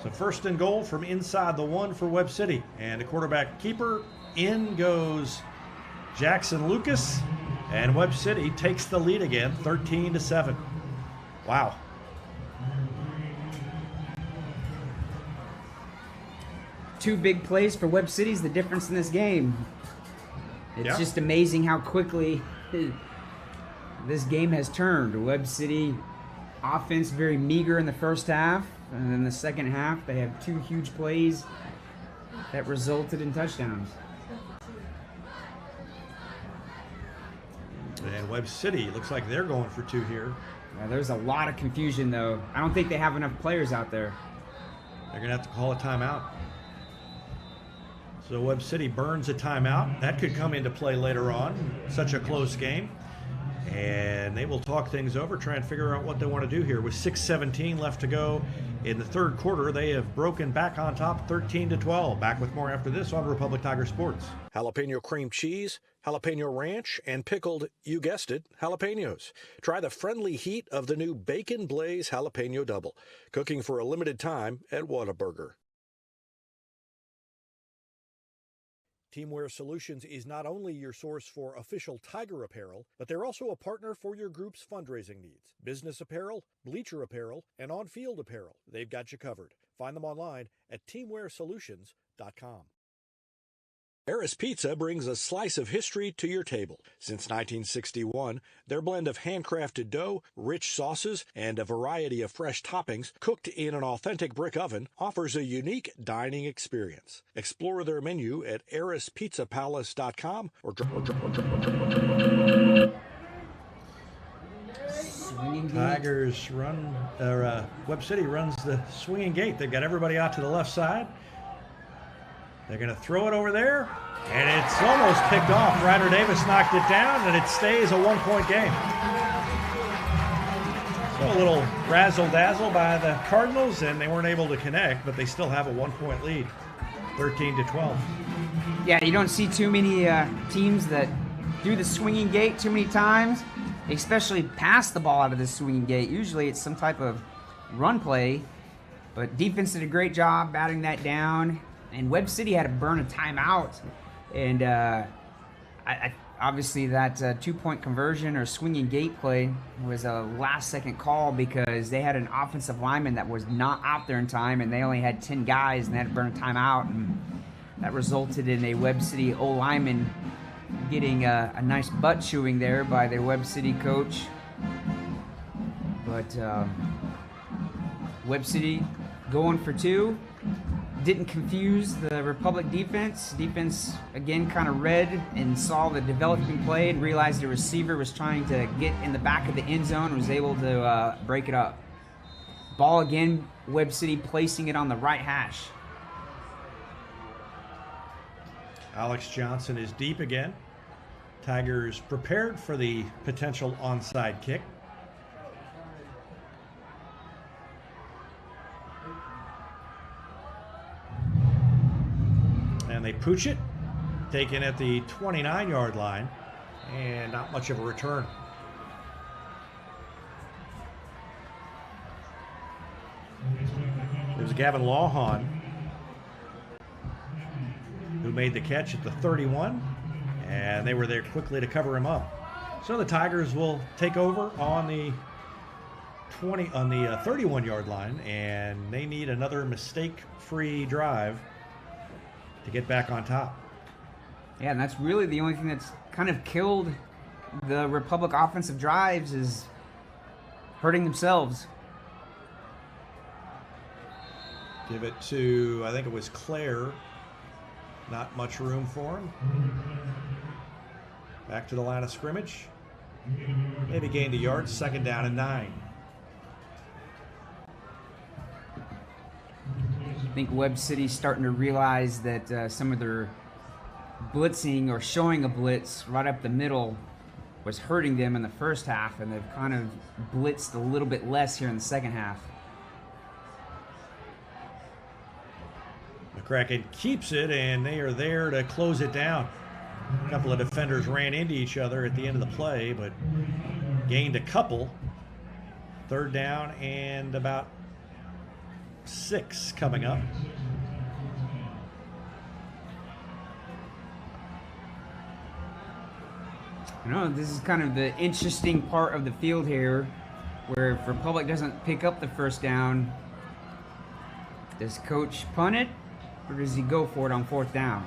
So first and goal from inside the 1 for Webb City. And the quarterback keeper, in goes Jackson Lucas. And Webb City takes the lead again, 13-7. Wow. Two big plays for Webb City is the difference in this game. It's just amazing how quickly this game has turned. Webb City offense very meager in the first half, and in the second half they have 2 huge plays that resulted in touchdowns. And Webb City looks like they're going for 2 here. Yeah, there's a lot of confusion, though. I don't think they have enough players out there. They're going to have to call a timeout. So Webb City burns a timeout. That could come into play later on. Such a close game. And they will talk things over, try and figure out what they want to do here. With 6:17 left to go in the third quarter, they have broken back on top 13-12. Back with more after this on Republic Tiger Sports. Jalapeno cream cheese, jalapeno ranch, and pickled, you guessed it, jalapenos. Try the friendly heat of the new Bacon Blaze Jalapeno Double. Cooking for a limited time at Whataburger. Teamwear Solutions is not only your source for official Tiger apparel, but they're also a partner for your group's fundraising needs. Business apparel, bleacher apparel, and on-field apparel. They've got you covered. Find them online at teamwearsolutions.com. Harris Pizza brings a slice of history to your table. Since 1961, their blend of handcrafted dough, rich sauces, and a variety of fresh toppings cooked in an authentic brick oven offers a unique dining experience. Explore their menu at harrispizzapalace.com or Tigers run, Webb City runs the swinging gate. They've got everybody out to the left side. They're going to throw it over there, and it's almost picked off. Ryder Davis knocked it down, and it stays a one-point game. So a little razzle-dazzle by the Cardinals, and they weren't able to connect, but they still have a one-point lead, 13-12. Yeah, you don't see too many teams that do the swinging gate too many times, especially pass the ball out of the swinging gate. Usually it's some type of run play, but defense did a great job batting that down. And Webb City had to burn a timeout, and obviously that two-point conversion or swinging gate play was a last-second call because they had an offensive lineman that was not out there in time, and they only had 10 guys, and they had to burn a timeout, and that resulted in a Webb City O-lineman getting a nice butt chewing there by their Webb City coach. But Webb City going for two. Didn't confuse the Republic defense. Defense, again, kind of read and saw the developing play and realized the receiver was trying to get in the back of the end zone and was able to break it up. Ball again, Webb City placing it on the right hash. Alex Johnson is deep again. Tigers prepared for the potential onside kick. And they pooch it, taken at the 29-yard line, and not much of a return. There's Gavin Lawhon, who made the catch at the 31, and they were there quickly to cover him up. So the Tigers will take over on the 31-yard line, and they need another mistake-free drive to get back on top. Yeah, and that's really the only thing that's kind of killed the Republic offensive drives is hurting themselves. Give it to, I think it was Claire. Not much room for him. Back to the line of scrimmage. Maybe gained a yard, 2nd down and 9. I think Webb City's starting to realize that some of their blitzing or showing a blitz right up the middle was hurting them in the first half, and they've kind of blitzed a little bit less here in the second half. McCracken keeps it, and they are there to close it down. A couple of defenders ran into each other at the end of the play, but gained a couple. 3rd down and about 6 coming up. You know, this is kind of the interesting part of the field here, where if Republic doesn't pick up the first down, does coach punt it, or does he go for it on 4th down?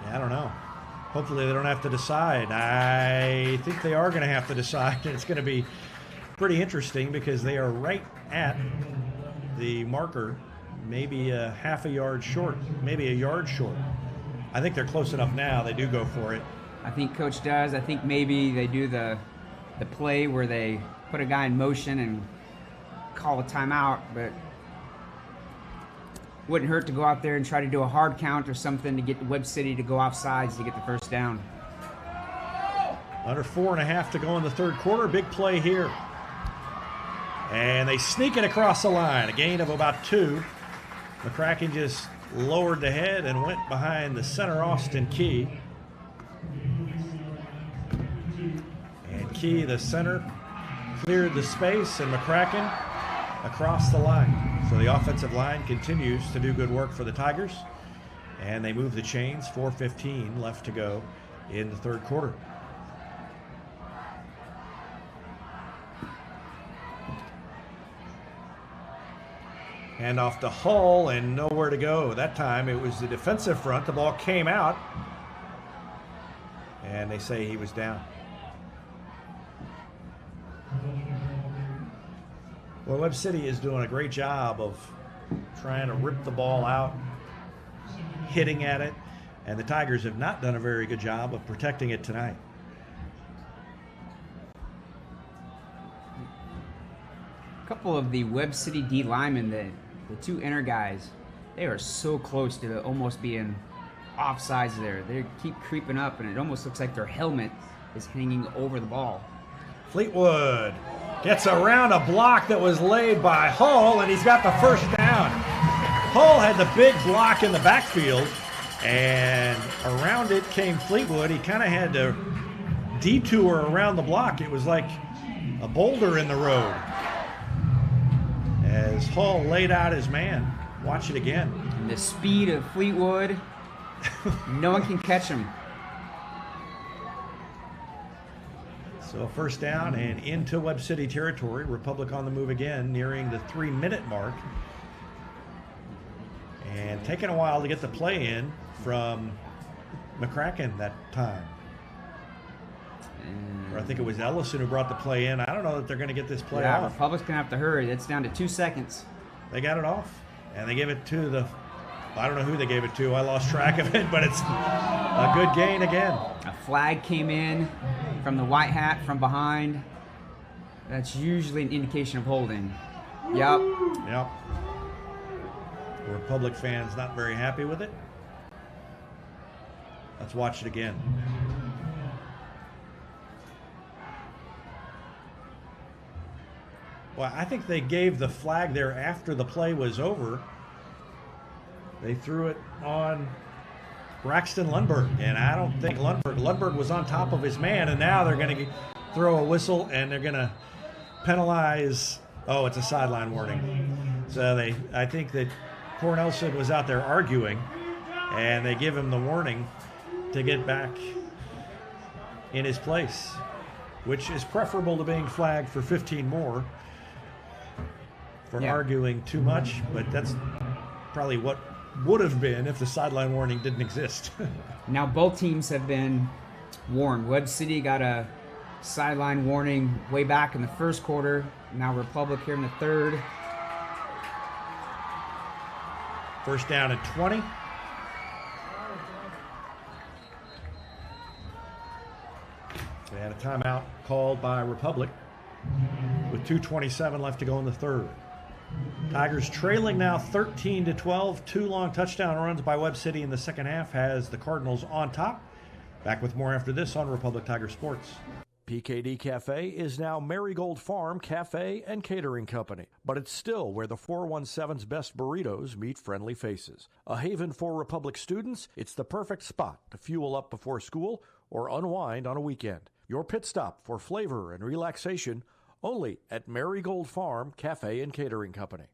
Yeah, I don't know. Hopefully they don't have to decide. I think they are going to have to decide. It's going to be pretty interesting because they are right at the marker, maybe a half a yard short, maybe a yard short. I think they're close enough now. They do go for it. I think coach does. I think maybe they do the play where they put a guy in motion and call a timeout, but wouldn't hurt to go out there and try to do a hard count or something to get Webb City to go off sides to get the first down. Under 4.5 to go in the 3rd quarter. Big play here. And they sneak it across the line. A gain of about 2. McCracken just lowered the head and went behind the center, Austin Key. And Key, the center, cleared the space, and McCracken across the line. So the offensive line continues to do good work for the Tigers, and they move the chains. 4:15 left to go in the third quarter. Hand off to Hull, and nowhere to go. That time it was the defensive front. The ball came out, and they say he was down. Well, Webb City is doing a great job of trying to rip the ball out, hitting at it, and the Tigers have not done a very good job of protecting it tonight. A couple of the Webb City D linemen, the two inner guys, they are so close to almost being offsides there. They keep creeping up, and it almost looks like their helmet is hanging over the ball. Fleetwood gets around a block that was laid by Hull, and he's got the first down. Hull had the big block in the backfield, and around it came Fleetwood. He kind of had to detour around the block. It was like a boulder in the road as Hull laid out his man. Watch it again. And the speed of Fleetwood, no one can catch him. So a first down and into Webb City territory. Republic on the move again, nearing the 3-minute mark. And taking a while to get the play in from McCracken that time. Or I think it was Ellison who brought the play in. I don't know that they're going to get this play off. Republic's going to have to hurry. It's down to 2 seconds. They got it off. And they gave it to the, I don't know who they gave it to. I lost track of it, but it's a good gain again. A flag came in from the white hat from behind. That's usually an indication of holding. Yep. Yep. Republic fans not very happy with it. Let's watch it again. Well, I think they gave the flag there after the play was over. They threw it on Braxton Lundberg, and I don't think Lundberg was on top of his man, and now they're going to throw a whistle, and they're going to penalize. Oh, it's a sideline warning. So I think that Cornelson was out there arguing, and they give him the warning to get back in his place, which is preferable to being flagged for 15 more for arguing too much, but that's probably what would have been if the sideline warning didn't exist. Now both teams have been warned. Webb City got a sideline warning way back in the first quarter. Now Republic here in the third. First down at 20. They had a timeout called by Republic with 2:27 left to go in the third. Tigers trailing now 13-12. 2 long touchdown runs by Webb City in the second half has the Cardinals on top. Back with more after this on Republic Tiger Sports. PKD Cafe is now Marigold Farm Cafe and Catering Company, but it's still where the 417's best burritos meet friendly faces. A haven for Republic students, it's the perfect spot to fuel up before school or unwind on a weekend. Your pit stop for flavor and relaxation only at Marigold Farm Cafe and Catering Company.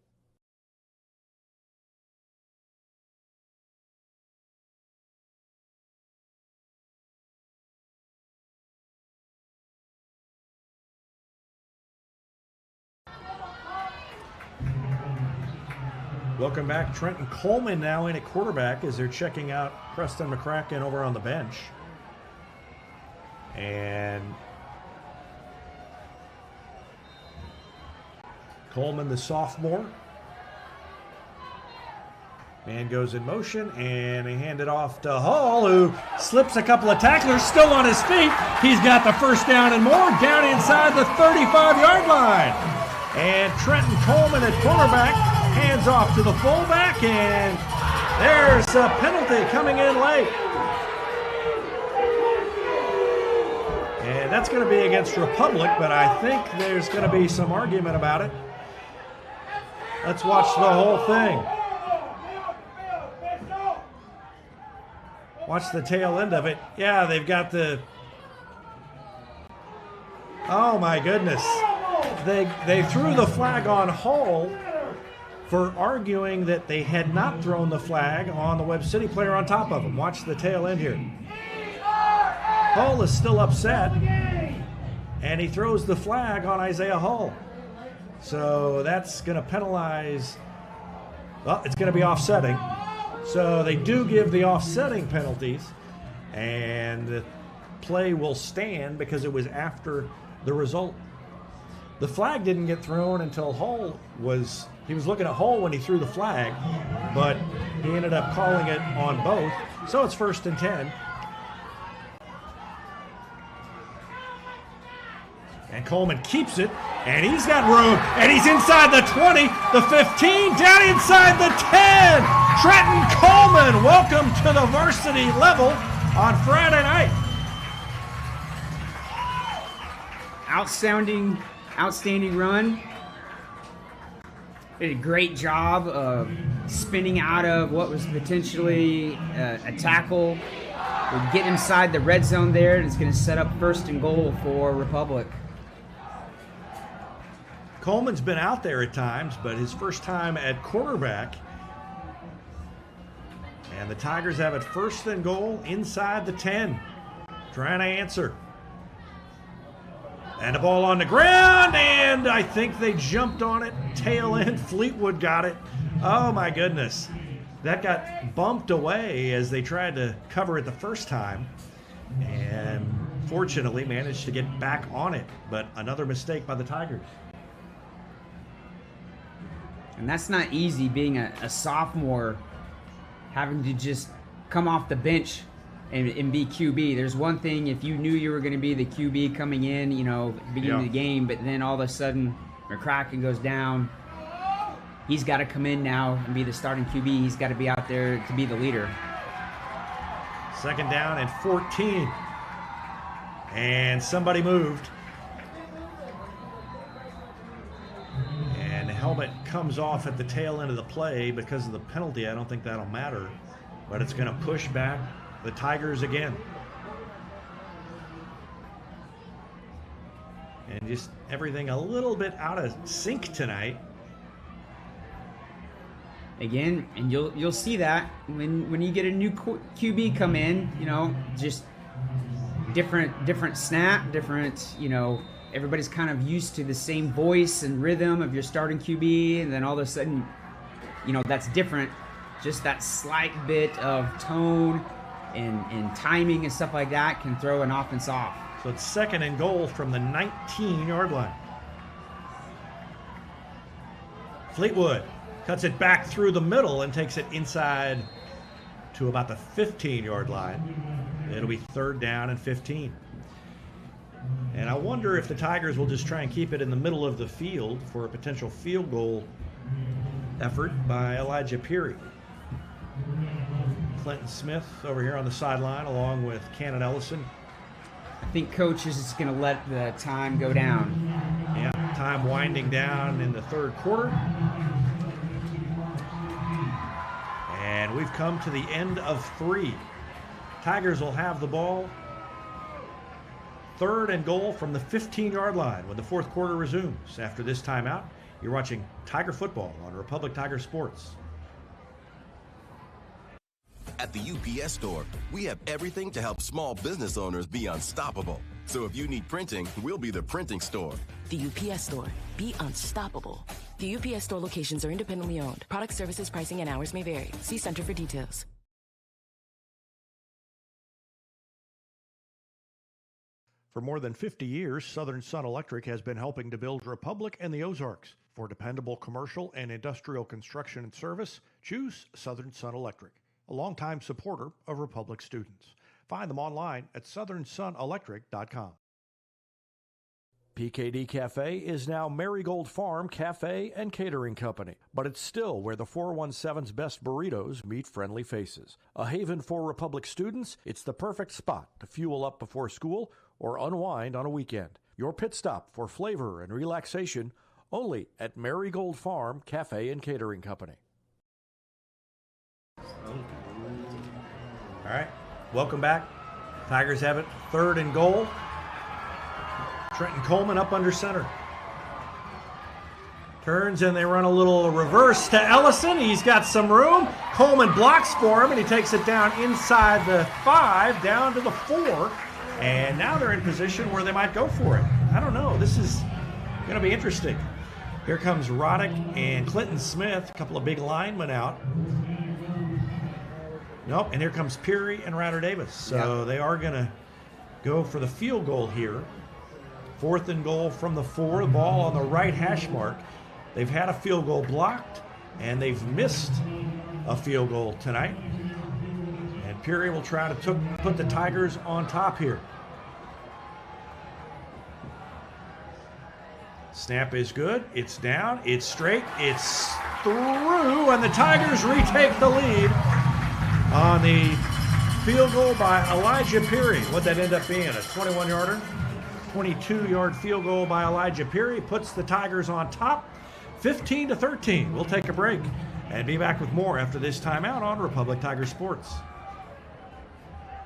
Welcome back. Trenton Coleman now in at quarterback as they're checking out Preston McCracken over on the bench. And Coleman, the sophomore. Man goes in motion, and they hand it off to Hull, who slips a couple of tacklers, still on his feet. He's got the first down and more, down inside the 35-yard line. And Trenton Coleman at quarterback hands off to the fullback, and there's a penalty coming in late. And that's going to be against Republic, but I think there's going to be some argument about it. Let's watch the whole thing. Watch the tail end of it. Yeah, they've got the... Oh, my goodness. they threw the flag on Hull for arguing that they had not thrown the flag on the Webb City player on top of him. Watch the tail end here. Hull is still upset, and he throws the flag on Isaiah Hull. So that's going to penalize, well, it's going to be offsetting. So they do give the offsetting penalties, and the play will stand because it was after the result. The flag didn't get thrown until he was looking at Hull when he threw the flag, but he ended up calling it on both. So it's 1st and 10. And Coleman keeps it, and he's got room, and he's inside the 20, the 15, down inside the 10. Trenton Coleman, welcome to the varsity level on Friday night. Outstanding run. Did a great job of spinning out of what was potentially a tackle. We'll get inside the red zone there, and it's going to set up 1st and goal for Republic. Coleman's been out there at times, but his first time at quarterback. And the Tigers have it 1st and goal inside the 10. Trying to answer. And the ball on the ground, and I think they jumped on it. Tail end, Fleetwood got it. Oh my goodness. That got bumped away as they tried to cover it the first time. And fortunately managed to get back on it. But another mistake by the Tigers. And that's not easy, being a sophomore, having to just come off the bench and be QB. There's one thing if you knew you were going to be the QB coming in, beginning of the game, but then all of a sudden McCracken goes down. He's got to come in now and be the starting QB. He's got to be out there to be the leader. 2nd down and 14. And somebody moved. And the helmet comes off at the tail end of the play because of the penalty. I don't think that'll matter, but it's going to push back the Tigers again. And just everything a little bit out of sync tonight. Again, and you'll see that when you get a new QB come in, just different snap, different, everybody's kind of used to the same voice and rhythm of your starting QB, and then all of a sudden, that's different. Just that slight bit of tone and timing and stuff like that can throw an offense off. So it's 2nd and goal from the 19-yard line. Fleetwood cuts it back through the middle and takes it inside to about the 15-yard line. It'll be 3rd down and 15. And I wonder if the Tigers will just try and keep it in the middle of the field for a potential field goal effort by Elijah Peary. Clinton Smith over here on the sideline along with Cannon Ellison. I think Coach is just going to let the time go down. Yeah, time winding down in the 3rd quarter. And we've come to the end of 3. Tigers will have the ball. 3rd and goal from the 15-yard line when the 4th quarter resumes. After this timeout, you're watching Tiger Football on Republic Tiger Sports. At the UPS Store, we have everything to help small business owners be unstoppable. So if you need printing, we'll be the printing store. The UPS Store. Be unstoppable. The UPS Store locations are independently owned. Product, services, pricing, and hours may vary. See Center for details. For more than 50 years, Southern Sun Electric has been helping to build Republic and the Ozarks. For dependable commercial and industrial construction and service, choose Southern Sun Electric, a longtime supporter of Republic students. Find them online at southernsunelectric.com. PKD Cafe is now Marigold Farm Cafe and Catering Company, but it's still where the 417's best burritos meet friendly faces. A haven for Republic students, it's the perfect spot to fuel up before school or unwind on a weekend. Your pit stop for flavor and relaxation only at Marigold Farm Cafe and Catering Company. All right, welcome back. Tigers have it 3rd and goal. Trenton Coleman up under center. Turns and they run a little reverse to Ellison. He's got some room. Coleman blocks for him, and he takes it down inside the 5, down to the 4. And now they're in position where they might go for it. I don't know. This is going to be interesting. Here comes Roddick and Clinton Smith, a couple of big linemen out. Nope, and here comes Peary and Ryder Davis. So they are going to go for the field goal here. 4th and goal from the 4, the ball on the right hash mark. They've had a field goal blocked, and they've missed a field goal tonight. And Peary will try to put the Tigers on top here. Snap is good. It's down. It's straight. It's through, and the Tigers retake the lead on the field goal by Elijah Peary. What'd that end up being, a 21-yarder? 22-yard field goal by Elijah Peary puts the Tigers on top, 15-13. We'll take a break and be back with more after this timeout on Republic Tiger Sports.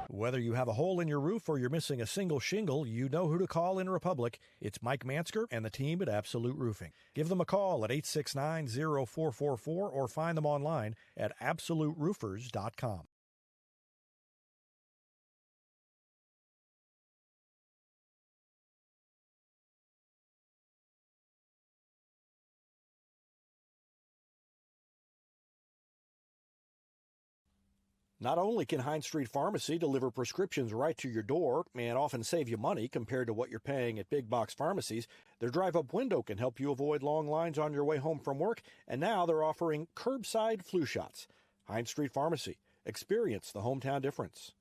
Whether you have a hole in your roof or you're missing a single shingle, you know who to call in Republic. It's Mike Mansker and the team at Absolute Roofing. Give them a call at 869-0444 or find them online at absoluteroofers.com. Not only can Hines Street Pharmacy deliver prescriptions right to your door and often save you money compared to what you're paying at big box pharmacies, their drive-up window can help you avoid long lines on your way home from work, and now they're offering curbside flu shots. Hines Street Pharmacy. Experience the hometown difference.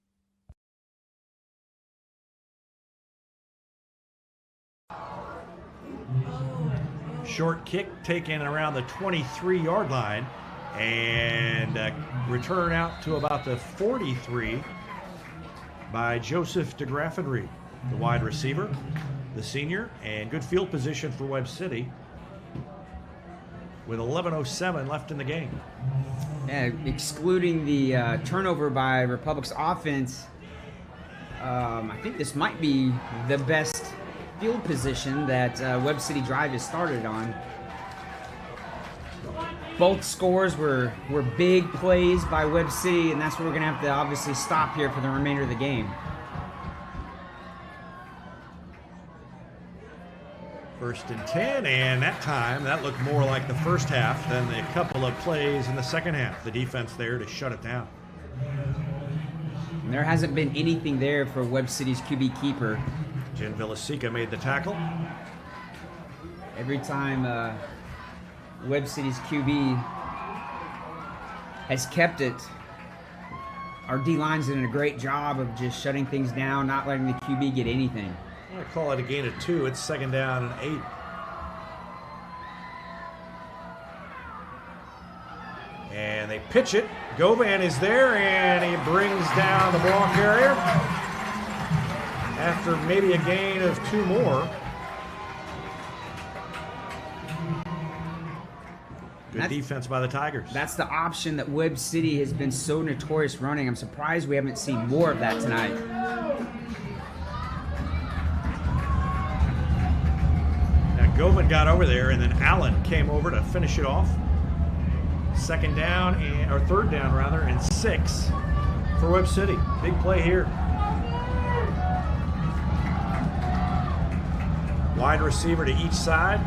Short kick taken around the 23-yard line. And return out to about the 43 by Joseph DeGraffenreid, the wide receiver, the senior, and good field position for Webb City with 11:07 left in the game. Yeah, excluding the turnover by Republic's offense, I think this might be the best field position that Webb City Drive has started on. Both scores were big plays by Webb City, and that's where we're going to have to obviously stop here for the remainder of the game. First and 10, and that time that looked more like the first half than the couple of plays in the second half. The defense there to shut it down. And there hasn't been anything there for Webb City's QB keeper. Jen Villasica made the tackle. Every time Webb City's QB has kept it, our D-line's doing a great job of just shutting things down, not letting the QB get anything. I'm going to call it a gain of 2. It's 2nd down and 8. And they pitch it. Govan is there, and he brings down the ball carrier after maybe a gain of 2 more. Good defense by the Tigers. That's the option that Webb City has been so notorious running. I'm surprised we haven't seen more of that tonight. Now Govan got over there, and then Allen came over to finish it off. 2nd down, or 3rd down rather, and 6 for Webb City. Big play here. Wide receiver to each side.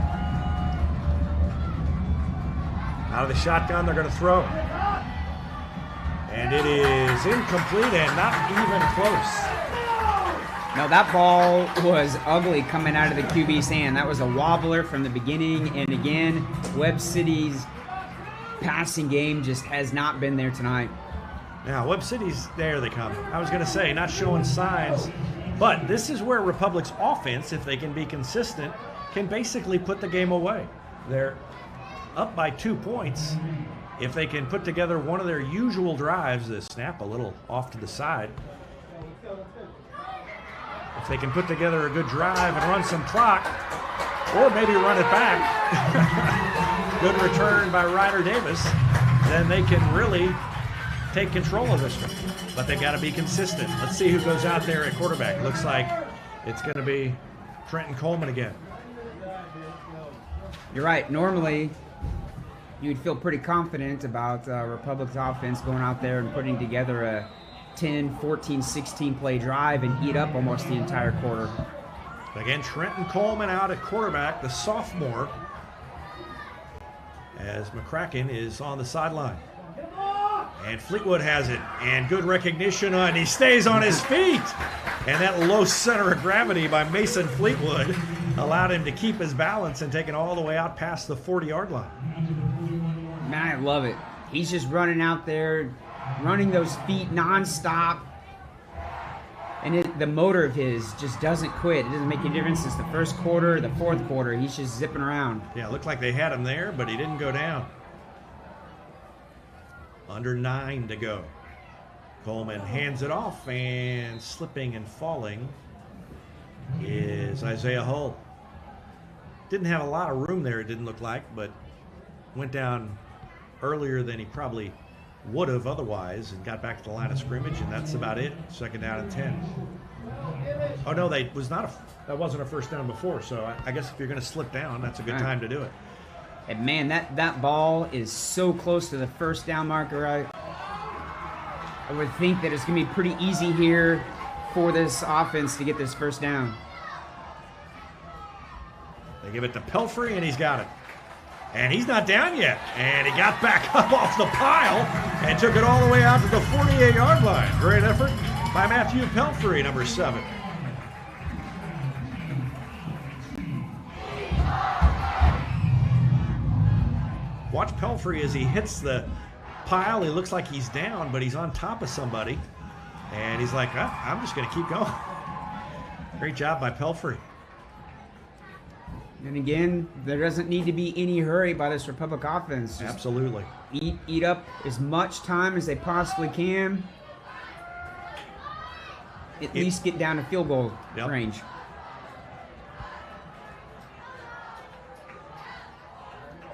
Out of the shotgun, they're going to throw. And it is incomplete and not even close. No, that ball was ugly coming out of the QB's hand. That was a wobbler from the beginning. And again, Webb City's passing game just has not been there tonight. Now, Webb City's, there they come. I was going to say, not showing signs. But this is where Republic's offense, if they can be consistent, can basically put the game away. They're up by 2 points. If they can put together one of their usual drives, the snap a little off to the side. If they can put together a good drive and run some clock, or maybe run it back, good return by Ryder Davis, then they can really take control of this one. But they've got to be consistent. Let's see who goes out there at quarterback. Looks like it's going to be Trenton Coleman again. You're right. Normally, you'd feel pretty confident about Republic's offense going out there and putting together a 10, 14, 16 play drive and eat up almost the entire quarter. Again, Trenton Coleman out at quarterback, the sophomore, as McCracken is on the sideline. And Fleetwood has it, and good recognition on, he stays on his feet. And that low center of gravity by Mason Fleetwood allowed him to keep his balance and take it all the way out past the 40-yard line. Man, I love it. He's just running out there, running those feet nonstop. And the motor of his just doesn't quit. It doesn't make any difference. It's the first quarter, the fourth quarter. He's just zipping around. Yeah, it looked like they had him there, but he didn't go down. Under 9 to go. Coleman hands it off, and slipping and falling is Isaiah Hull. Didn't have a lot of room there, it didn't look like, but went down earlier than he probably would have otherwise and got back to the line of scrimmage, and that's about it. Second down and 10. Oh no, that wasn't a first down before, so I guess if you're going to slip down, that's a good time to do it. And man, that ball is so close to the first down marker. I would think that it's going to be pretty easy here for this offense to get this first down. They give it to Pelfrey, and he's got it. And he's not down yet. And he got back up off the pile and took it all the way out to the 48-yard line. Great effort by Matthew Pelfrey, number 7. Watch Pelfrey as he hits the pile. He looks like he's down, but he's on top of somebody. And he's like, I'm just going to keep going. Great job by Pelfrey. And again, there doesn't need to be any hurry by this Republic offense. Just absolutely. Eat up as much time as they possibly can. At least get down to field goal range.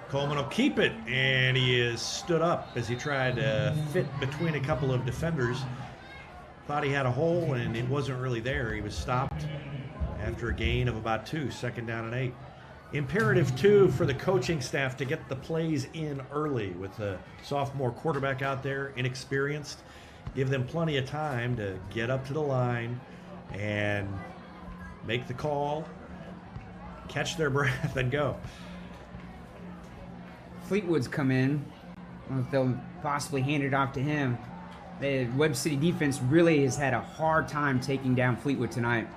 Coleman will keep it, and he is stood up as he tried to fit between a couple of defenders. Thought he had a hole, and it wasn't really there. He was stopped after a gain of about 2, second down and 8. Imperative, too, for the coaching staff to get the plays in early with the sophomore quarterback out there, inexperienced. Give them plenty of time to get up to the line and make the call, catch their breath, and go. Fleetwood's come in. I don't know if they'll possibly hand it off to him. The Webb City defense really has had a hard time taking down Fleetwood tonight.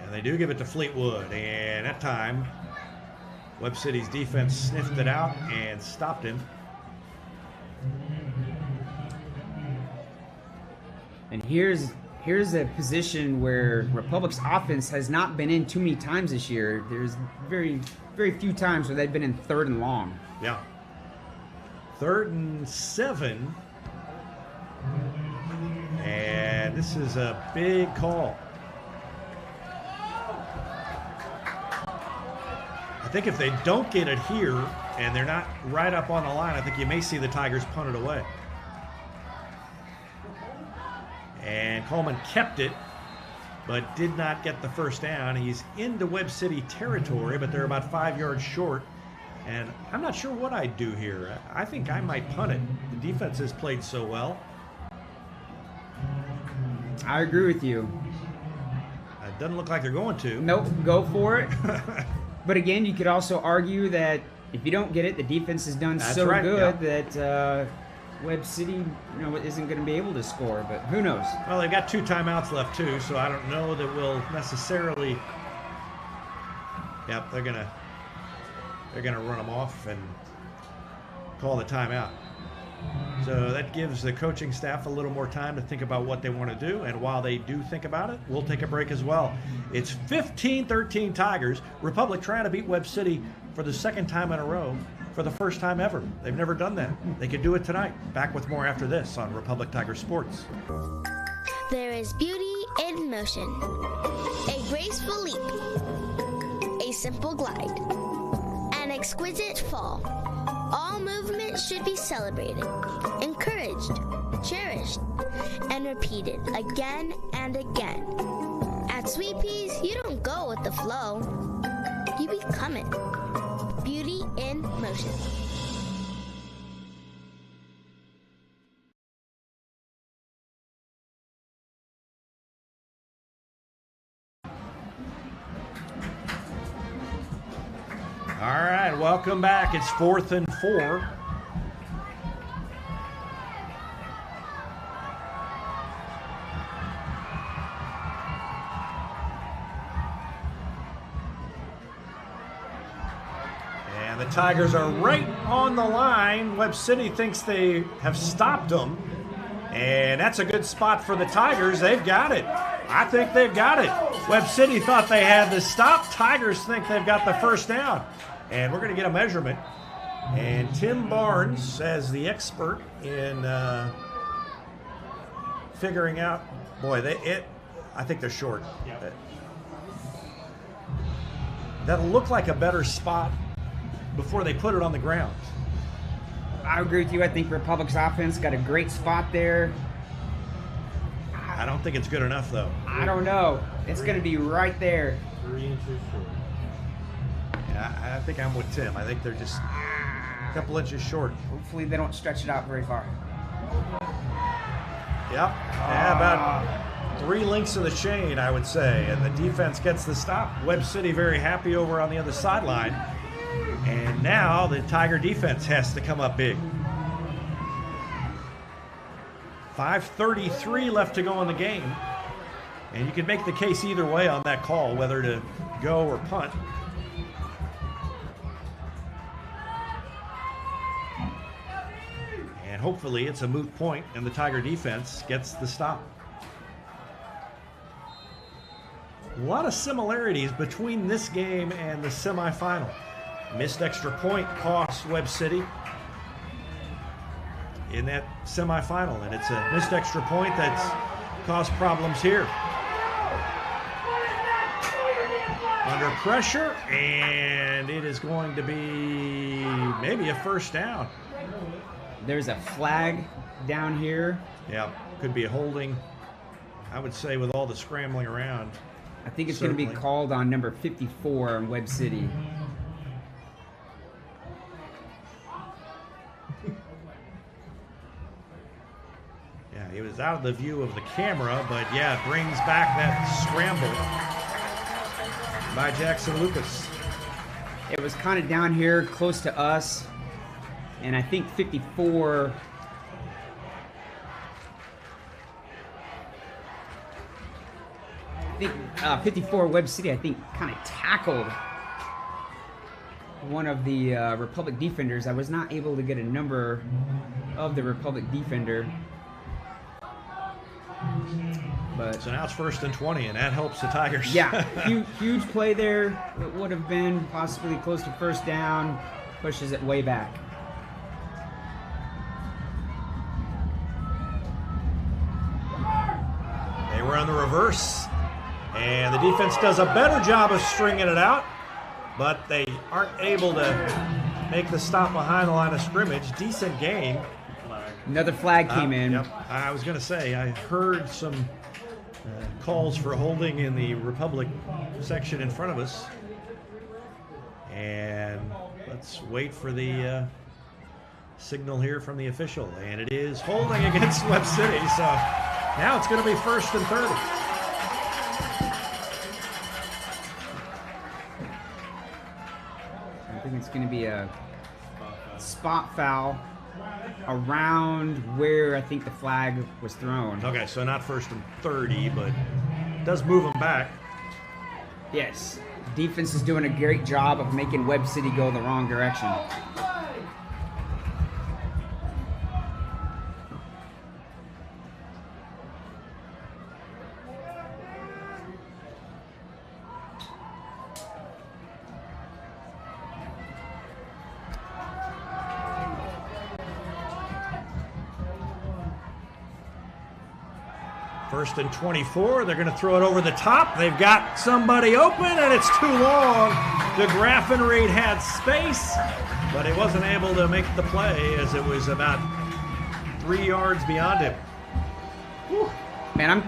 And they do give it to Fleetwood, and that time Webb City's defense sniffed it out and stopped him. And here's a position where Republic's offense has not been in too many times this year. There's very, very few times where they've been in 3rd and long. Yeah. 3rd and 7. And this is a big call. I think if they don't get it here and they're not right up on the line, I think you may see the Tigers punt it away. And Coleman kept it, but did not get the first down. He's into Webb City territory, but they're about 5 yards short. And I'm not sure what I'd do here. I think I might punt it. The defense has played so well. I agree with you. It doesn't look like they're going to. Nope, go for it. But again, you could also argue that if you don't get it, the defense has done good that Webb City, isn't going to be able to score. But who knows? Well, they've got 2 timeouts left too, so I don't know that we'll necessarily. Yep, they're gonna run them off and call the timeout. So that gives the coaching staff a little more time to think about what they want to do. And while they do think about it, we'll take a break as well. It's 15-13 Tigers. Republic trying to beat Webb City for the 2nd time in a row, for the first time ever. They've never done that. They could do it tonight. Back with more after this on Republic Tiger Sports. There is beauty in motion. A graceful leap. A simple glide. An exquisite fall. All movements should be celebrated, encouraged, cherished, and repeated again and again. At Sweet Peas, you don't go with the flow. You you become it. Beauty in motion. All right, welcome back. It's 4th and 4. And the Tigers are right on the line. Webb City thinks they have stopped them. And that's a good spot for the Tigers. They've got it. I think they've got it. Webb City thought they had the stop. Tigers think they've got the first down. And we're going to get a measurement. And Tim Barnes, as the expert in figuring out, boy, I think they're short. Yep. That'll look like a better spot before they put it on the ground. I agree with you. I think Republic's offense got a great spot there. I don't think it's good enough, though. I don't know. It's going to be right there. 3 inches short. Yeah, I think I'm with Tim. I think they're just a couple inches short. Hopefully they don't stretch it out very far. Yep. Yeah, about 3 links of the chain, I would say. And the defense gets the stop. Webb City very happy over on the other sideline. And now the Tiger defense has to come up big. 5:33 left to go in the game. And you can make the case either way on that call, whether to go or punt. And hopefully it's a moot point and the Tiger defense gets the stop. A lot of similarities between this game and the semifinal. Missed extra point cost Webb City in that semifinal, and it's a missed extra point that's caused problems here. Under pressure, and it is going to be maybe a first down. There's a flag down here. Yeah, could be a holding, I would say, with all the scrambling around. I think it's going to be called on number 54 in Webb City. Yeah, he was out of the view of the camera, but yeah, it brings back that scramble by Jackson Lucas. It was kind of down here close to us, and I think 54 Webb City, I think, kind of tackled one of the Republic defenders. I was not able to get a number of the Republic defender. But so now it's 1st and 20, and that helps the Tigers. Yeah, huge play there. It would have been possibly close to first down. Pushes it way back. They were on the reverse, and the defense does a better job of stringing it out, but they aren't able to make the stop behind the line of scrimmage. Decent game. Another flag came in. Yep. I was going to say, I heard some calls for holding in the Republic section in front of us. And let's wait for the signal here from the official. And it is holding against Webb City. So now it's going to be 1st and 30. I think it's going to be a spot foul around where I think the flag was thrown. Okay, so not 1st and 30, but it does move them back. Yes. Defense is doing a great job of making Webb City go the wrong direction. First and 24. They're going to throw it over the top. They've got somebody open, and it's too long. DeGraffenried had space, but he wasn't able to make the play as it was about 3 yards beyond him. Whew. Man, I'm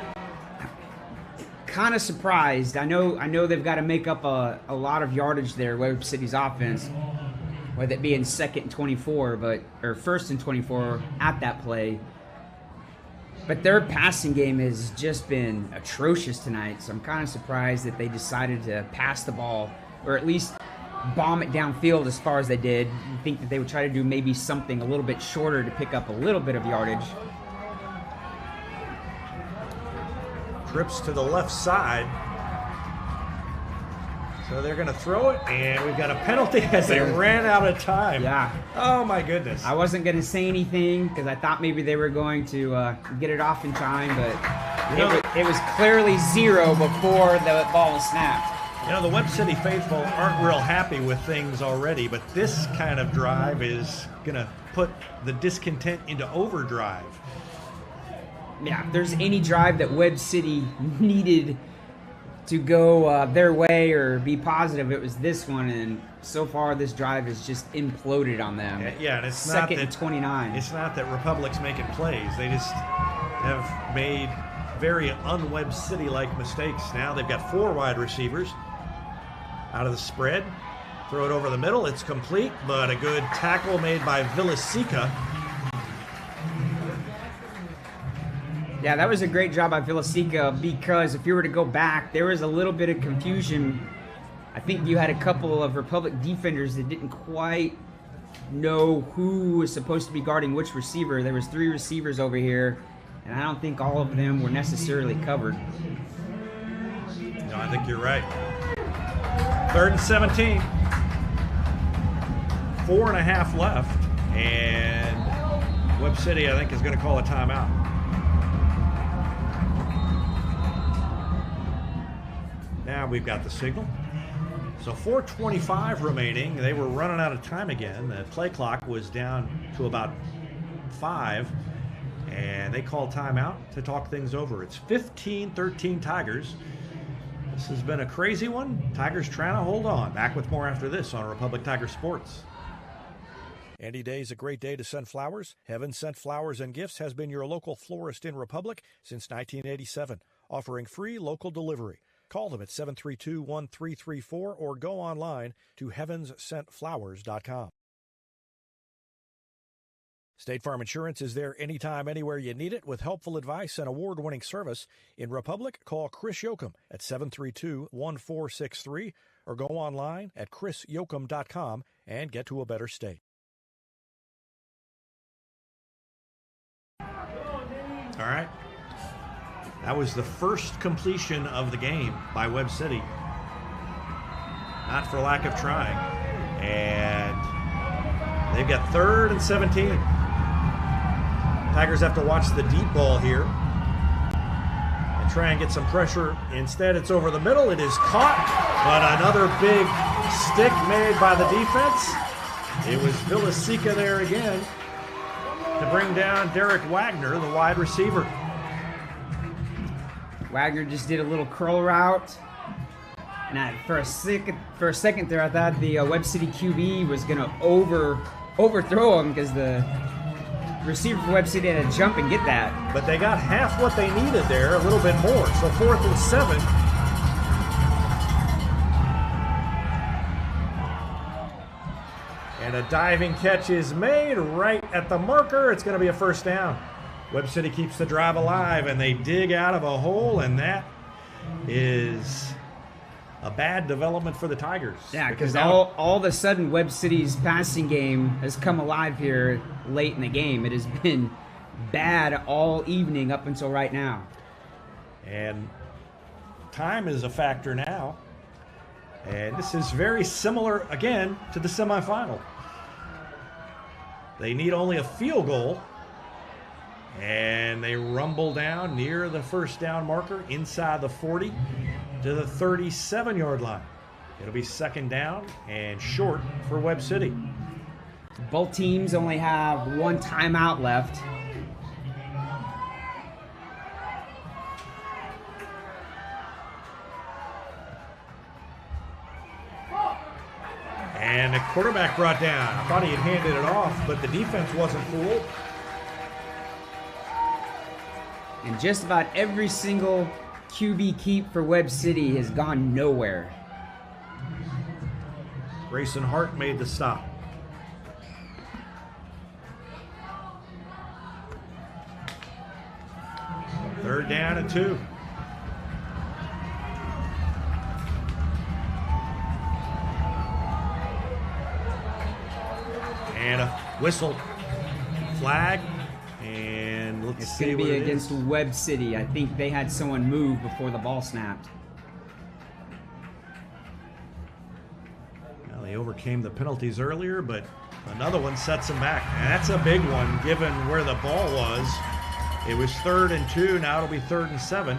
kind of surprised. I know they've got to make up a lot of yardage there, Webb City's offense, whether it be in 2nd and 24, or 1st and 24 at that play. But their passing game has just been atrocious tonight, so I'm kind of surprised that they decided to pass the ball, or at least bomb it downfield as far as they did. You think that they would try to do maybe something a little bit shorter to pick up a little bit of yardage. Trips to the left side. So they're going to throw it, and we've got a penalty as they ran out of time. Yeah. Oh, my goodness. I wasn't going to say anything because I thought maybe they were going to get it off in time, but it was clearly 0 before the ball was snapped. You know, the Webb City faithful aren't real happy with things already, but this kind of drive is going to put the discontent into overdrive. Yeah, if there's any drive that Webb City needed to go their way or be positive, it was this one, and so far this drive has just imploded on them. Yeah, and it's 2nd not that and 29. It's not that Republic's making plays; they just have made very un-Webb City-like mistakes. Now they've got 4 wide receivers out of the spread. Throw it over the middle; it's complete, but a good tackle made by Villasica. Yeah, that was a great job by Villasica, because if you were to go back, there was a little bit of confusion. I think you had a couple of Republic defenders that didn't quite know who was supposed to be guarding which receiver. There was 3 receivers over here, and I don't think all of them were necessarily covered. No, I think you're right. 3rd and 17. 4.5 left, and Webb City, I think, is going to call a timeout. Now we've got the signal. So 4:25 remaining. They were running out of time again. The play clock was down to about 5, and they called timeout to talk things over. It's 15-13 Tigers. This has been a crazy one. Tigers trying to hold on. Back with more after this on Republic Tiger Sports. Any day is a great day to send flowers. Heaven Sent Flowers and Gifts has been your local florist in Republic since 1987, offering free local delivery. Call them at 732-1334 or go online to heavenssentflowers.com. State Farm Insurance is there anytime, anywhere you need it with helpful advice and award-winning service. In Republic, call Chris Yoakum at 732-1463 or go online at chrisyoakum.com and get to a better state. All right. That was the first completion of the game by Webb City. Not for lack of trying. And they've got 3rd and 17. Tigers have to watch the deep ball here and try and get some pressure. Instead, it's over the middle. It is caught, but another big stick made by the defense. It was Villasica there again to bring down Derek Wagner, the wide receiver. Wagner just did a little curl route, and for a second there, I thought the Webb City QB was going to overthrow him because the receiver for Webb City had to jump and get that. But they got half what they needed there, a little bit more. So 4th and 7. And a diving catch is made right at the marker. It's going to be a first down. Webb City keeps the drive alive, and they dig out of a hole, and that is a bad development for the Tigers. Yeah, because all of a sudden Webb City's passing game has come alive here late in the game. It has been bad all evening up until right now. And time is a factor now. And this is very similar, again, to the semifinal. They need only a field goal. And they rumble down near the first down marker, inside the 40 to the 37-yard line. It'll be 2nd down and short for Webb City. Both teams only have 1 timeout left. And the quarterback brought down. I thought he had handed it off, but the defense wasn't fooled. And just about every single QB keep for Webb City has gone nowhere. Grayson Hart made the stop. Third down and 2. And a whistle, flag, and let's It's see going to what be it against is. Webb City. I think they had someone move before the ball snapped. Well, they overcame the penalties earlier, but another one sets them back. And that's a big one, given where the ball was. It was 3rd and 2. Now it'll be 3rd and 7.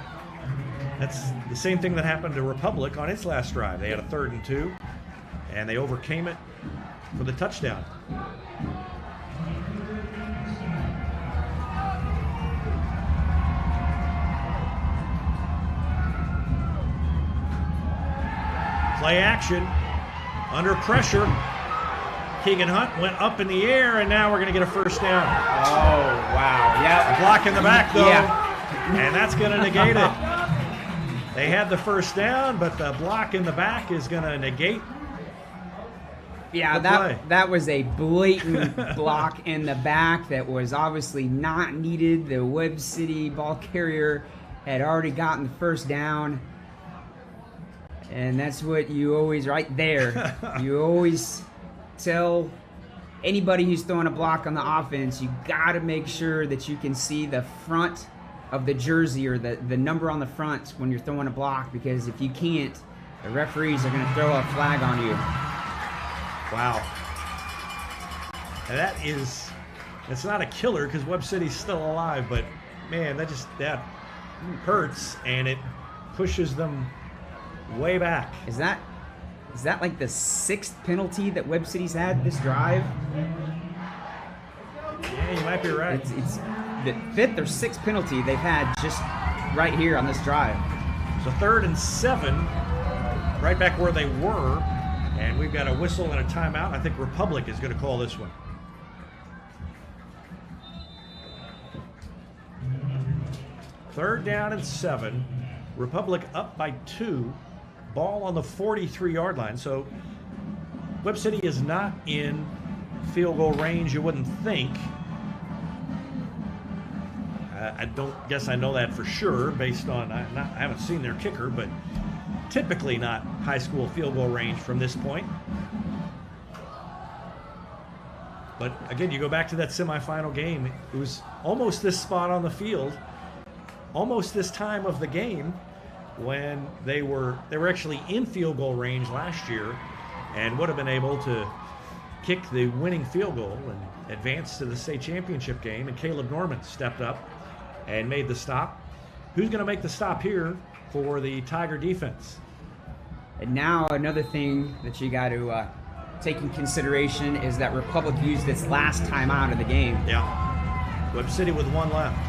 That's the same thing that happened to Republic on its last drive. They had a 3rd and 2, and they overcame it for the touchdown. Play action, under pressure. Keegan Hunt went up in the air, and now we're going to get a first down. Oh, wow. Yeah. Block in the back, though, Yeah. and that's going to negate it. They had the first down, but the block in the back is going to negate. Yeah, that was a blatant block in the back that was obviously not needed. The Webb City ball carrier had already gotten the first down. And that's what you always, right there, you always tell anybody who's throwing a block on the offense, you got to make sure that you can see the front of the jersey or the number on the front when you're throwing a block, because if you can't, the referees are going to throw a flag on you. Wow. And it's not a killer because Webb City's still alive, but man, that hurts, and it pushes them way back. Is that like the 6th penalty that Webb City's had this drive? Yeah, you might be right. It's the 5th or 6th penalty they've had just right here on this drive. So 3rd and 7, right back where they were, and we've got a whistle and a timeout. I think Republic is going to call this one. Third down and 7. Republic up by 2. Ball on the 43-yard line. So Webb City is not in field goal range, you wouldn't think. I don't guess I know that for sure based on, I haven't seen their kicker, but typically not high school field goal range from this point. But again, you go back to that semifinal game, it was almost this spot on the field, almost this time of the game, when they were actually in field goal range last year and would have been able to kick the winning field goal and advance to the state championship game, and Caleb Norman stepped up and made the stop. Who's going to make the stop here for the Tiger defense? And now another thing that you got to take in consideration is that Republic used its last time out of the game. Yeah. Webb City with 1 left.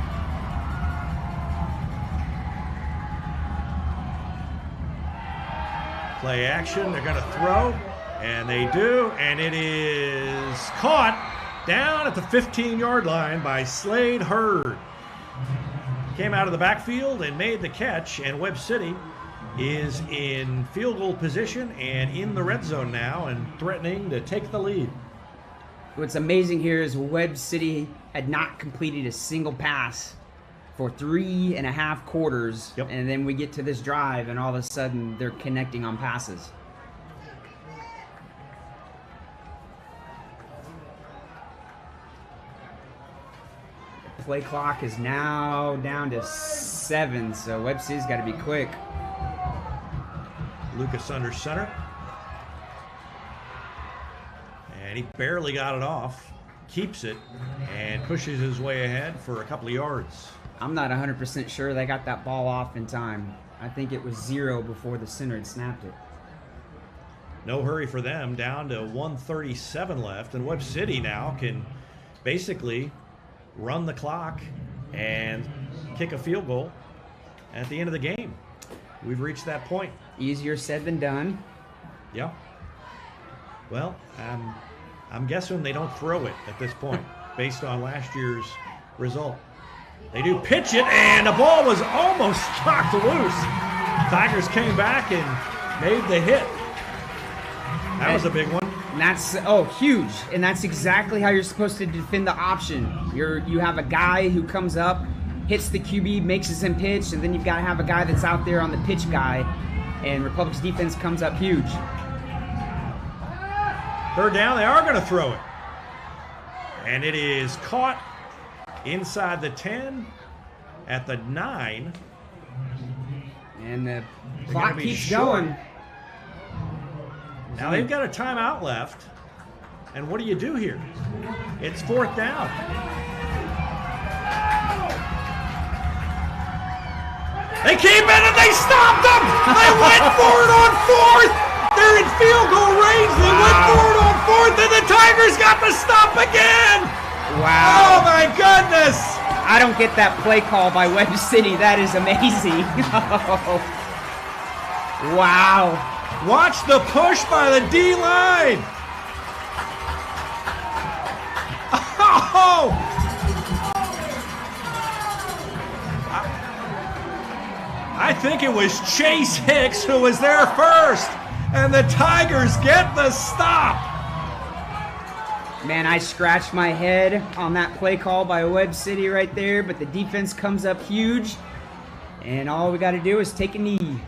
Play action, they're going to throw, and they do, and it is caught down at the 15-yard line by Slade Hurd. Came out of the backfield and made the catch, and Webb City is in field goal position and in the red zone now and threatening to take the lead. What's amazing here is Webb City had not completed a single pass for 3.5 quarters, and then we get to this drive, and all of a sudden they're connecting on passes. The play clock is now down to 7, so Webb City's got to be quick. Lucas under center. And he barely got it off, keeps it, and pushes his way ahead for a couple of yards. I'm not 100% sure they got that ball off in time. I think it was 0 before the center had snapped it. No hurry for them, down to 1:37 left, and Webb City now can basically run the clock and kick a field goal at the end of the game. We've reached that point. Easier said than done. Yeah. Well, I'm guessing they don't throw it at this point based on last year's result. They do pitch it, and the ball was almost knocked loose. Tigers came back and made the hit. That was a big one. And that's huge. And that's exactly how you're supposed to defend the option. You have a guy who comes up, hits the QB, makes him pitch, and then you've got to have a guy that's out there on the pitch guy. And Republic's defense comes up huge. Third down, they are going to throw it. And it is caught inside the 10 at the 9. And the clock keeps going. Now they've got a timeout left. And what do you do here? It's fourth down. They came in and they stopped them! They went for it on fourth! They're in field goal range. They went for it on fourth, and the Tigers got the stop again! Wow. Oh, my goodness! I don't get that play call by Webb City. That is amazing. Wow. Watch the push by the D-line. Oh! I think it was Chase Hicks who was there first, and the Tigers get the stop. Man, I scratched my head on that play call by Webb City right there, but the defense comes up huge, and all we got to do is take a knee.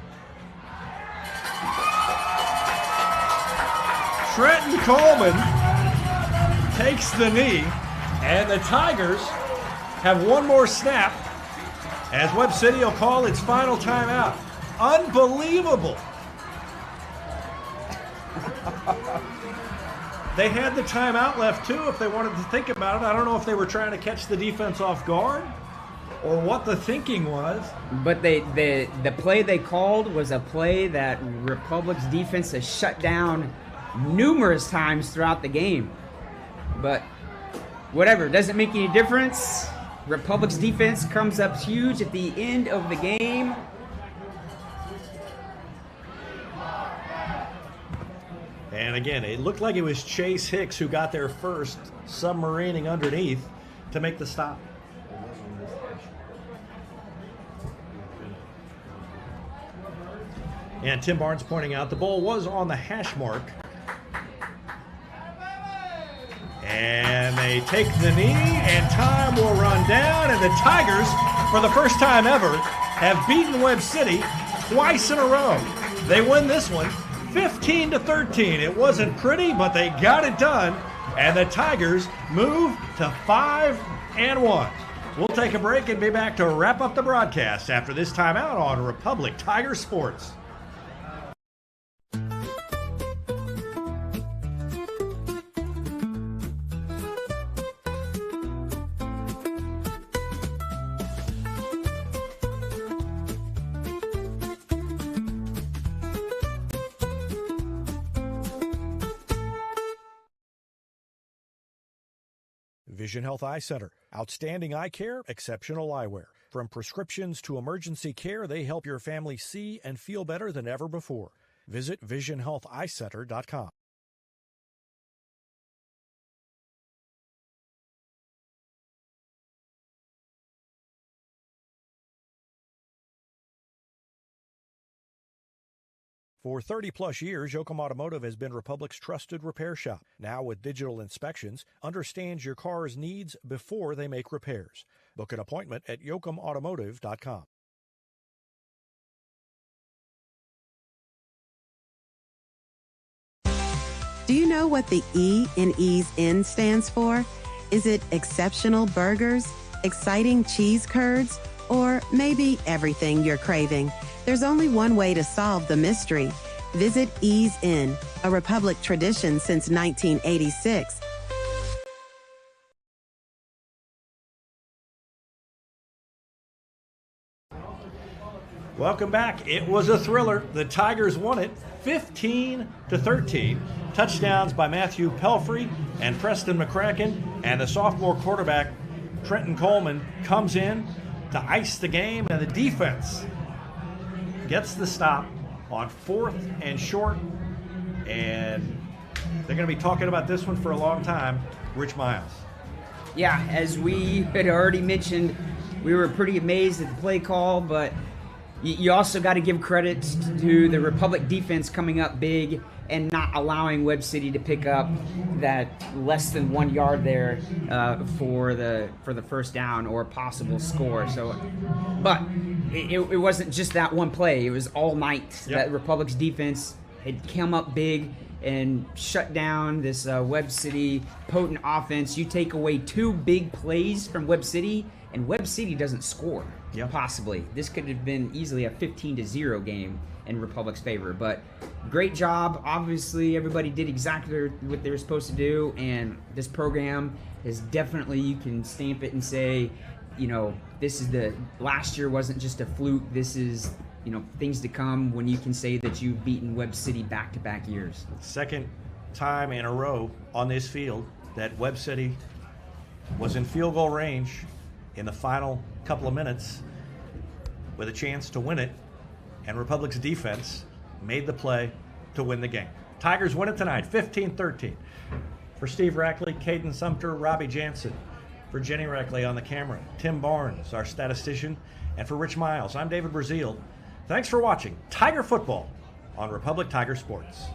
Trenton Coleman takes the knee, and the Tigers have one more snap as Webb City will call its final timeout. Unbelievable. They had the timeout left, too, if they wanted to think about it. I don't know if they were trying to catch the defense off guard or what the thinking was. But the play they called was a play that Republic's defense has shut down numerous times throughout the game. But whatever, doesn't make any difference. Republic's defense comes up huge at the end of the game. And again, it looked like it was Chase Hicks who got there first, submarining underneath to make the stop. And Tim Barnes pointing out the ball was on the hash mark. And they take the knee, and time will run down, and the Tigers, for the first time ever, have beaten Webb City twice in a row. They win this one 15-13. It wasn't pretty, but they got it done, and the Tigers move to 5-1. We'll take a break and be back to wrap up the broadcast after this timeout on Republic Tiger Sports. Vision Health Eye Center. Outstanding eye care, exceptional eyewear. From prescriptions to emergency care, they help your family see and feel better than ever before. Visit visionhealtheyecenter.com. For 30-plus years, Yoakum Automotive has been Republic's trusted repair shop. Now with digital inspections, understands your car's needs before they make repairs. Book an appointment at yoakumautomotive.com. Do you know what the E in Ease In stands for? Is it exceptional burgers, exciting cheese curds, or maybe everything you're craving? There's only one way to solve the mystery. Visit Ease In, a Republic tradition since 1986. Welcome back. It was a thriller. The Tigers won it 15-13. Touchdowns by Matthew Pelfrey and Preston McCracken, and the sophomore quarterback Trenton Coleman comes in to ice the game, and the defense gets the stop on 4th and short, and they're going to be talking about this one for a long time. Rich Miles. Yeah, as we had already mentioned, we were pretty amazed at the play call, but you also got to give credit to the Republic defense coming up big and not allowing Webb City to pick up that less than 1 yard there for the first down or possible score. So, but it wasn't just that one play. It was all night. Yep. That Republic's defense had come up big and shut down this Webb City potent offense. You take away 2 big plays from Webb City, and Webb City doesn't score. Yep. Possibly. This could have been easily a 15-0 game in Republic's favor. But great job. Obviously, everybody did exactly what they were supposed to do, and this program is definitely, you can stamp it and say, this is last year wasn't just a fluke. This is, things to come when you can say that you've beaten Webb City back-to-back years. Second time in a row on this field that Webb City was in field goal range in the final couple of minutes with a chance to win it, and Republic's defense made the play to win the game. Tigers win it tonight, 15-13. For Steve Rackley, Caden Sumter, Robbie Jansen, for Jenny Rackley on the camera, Tim Barnes, our statistician, and for Rich Miles, I'm David Brazil. Thanks for watching Tiger Football on Republic Tiger Sports.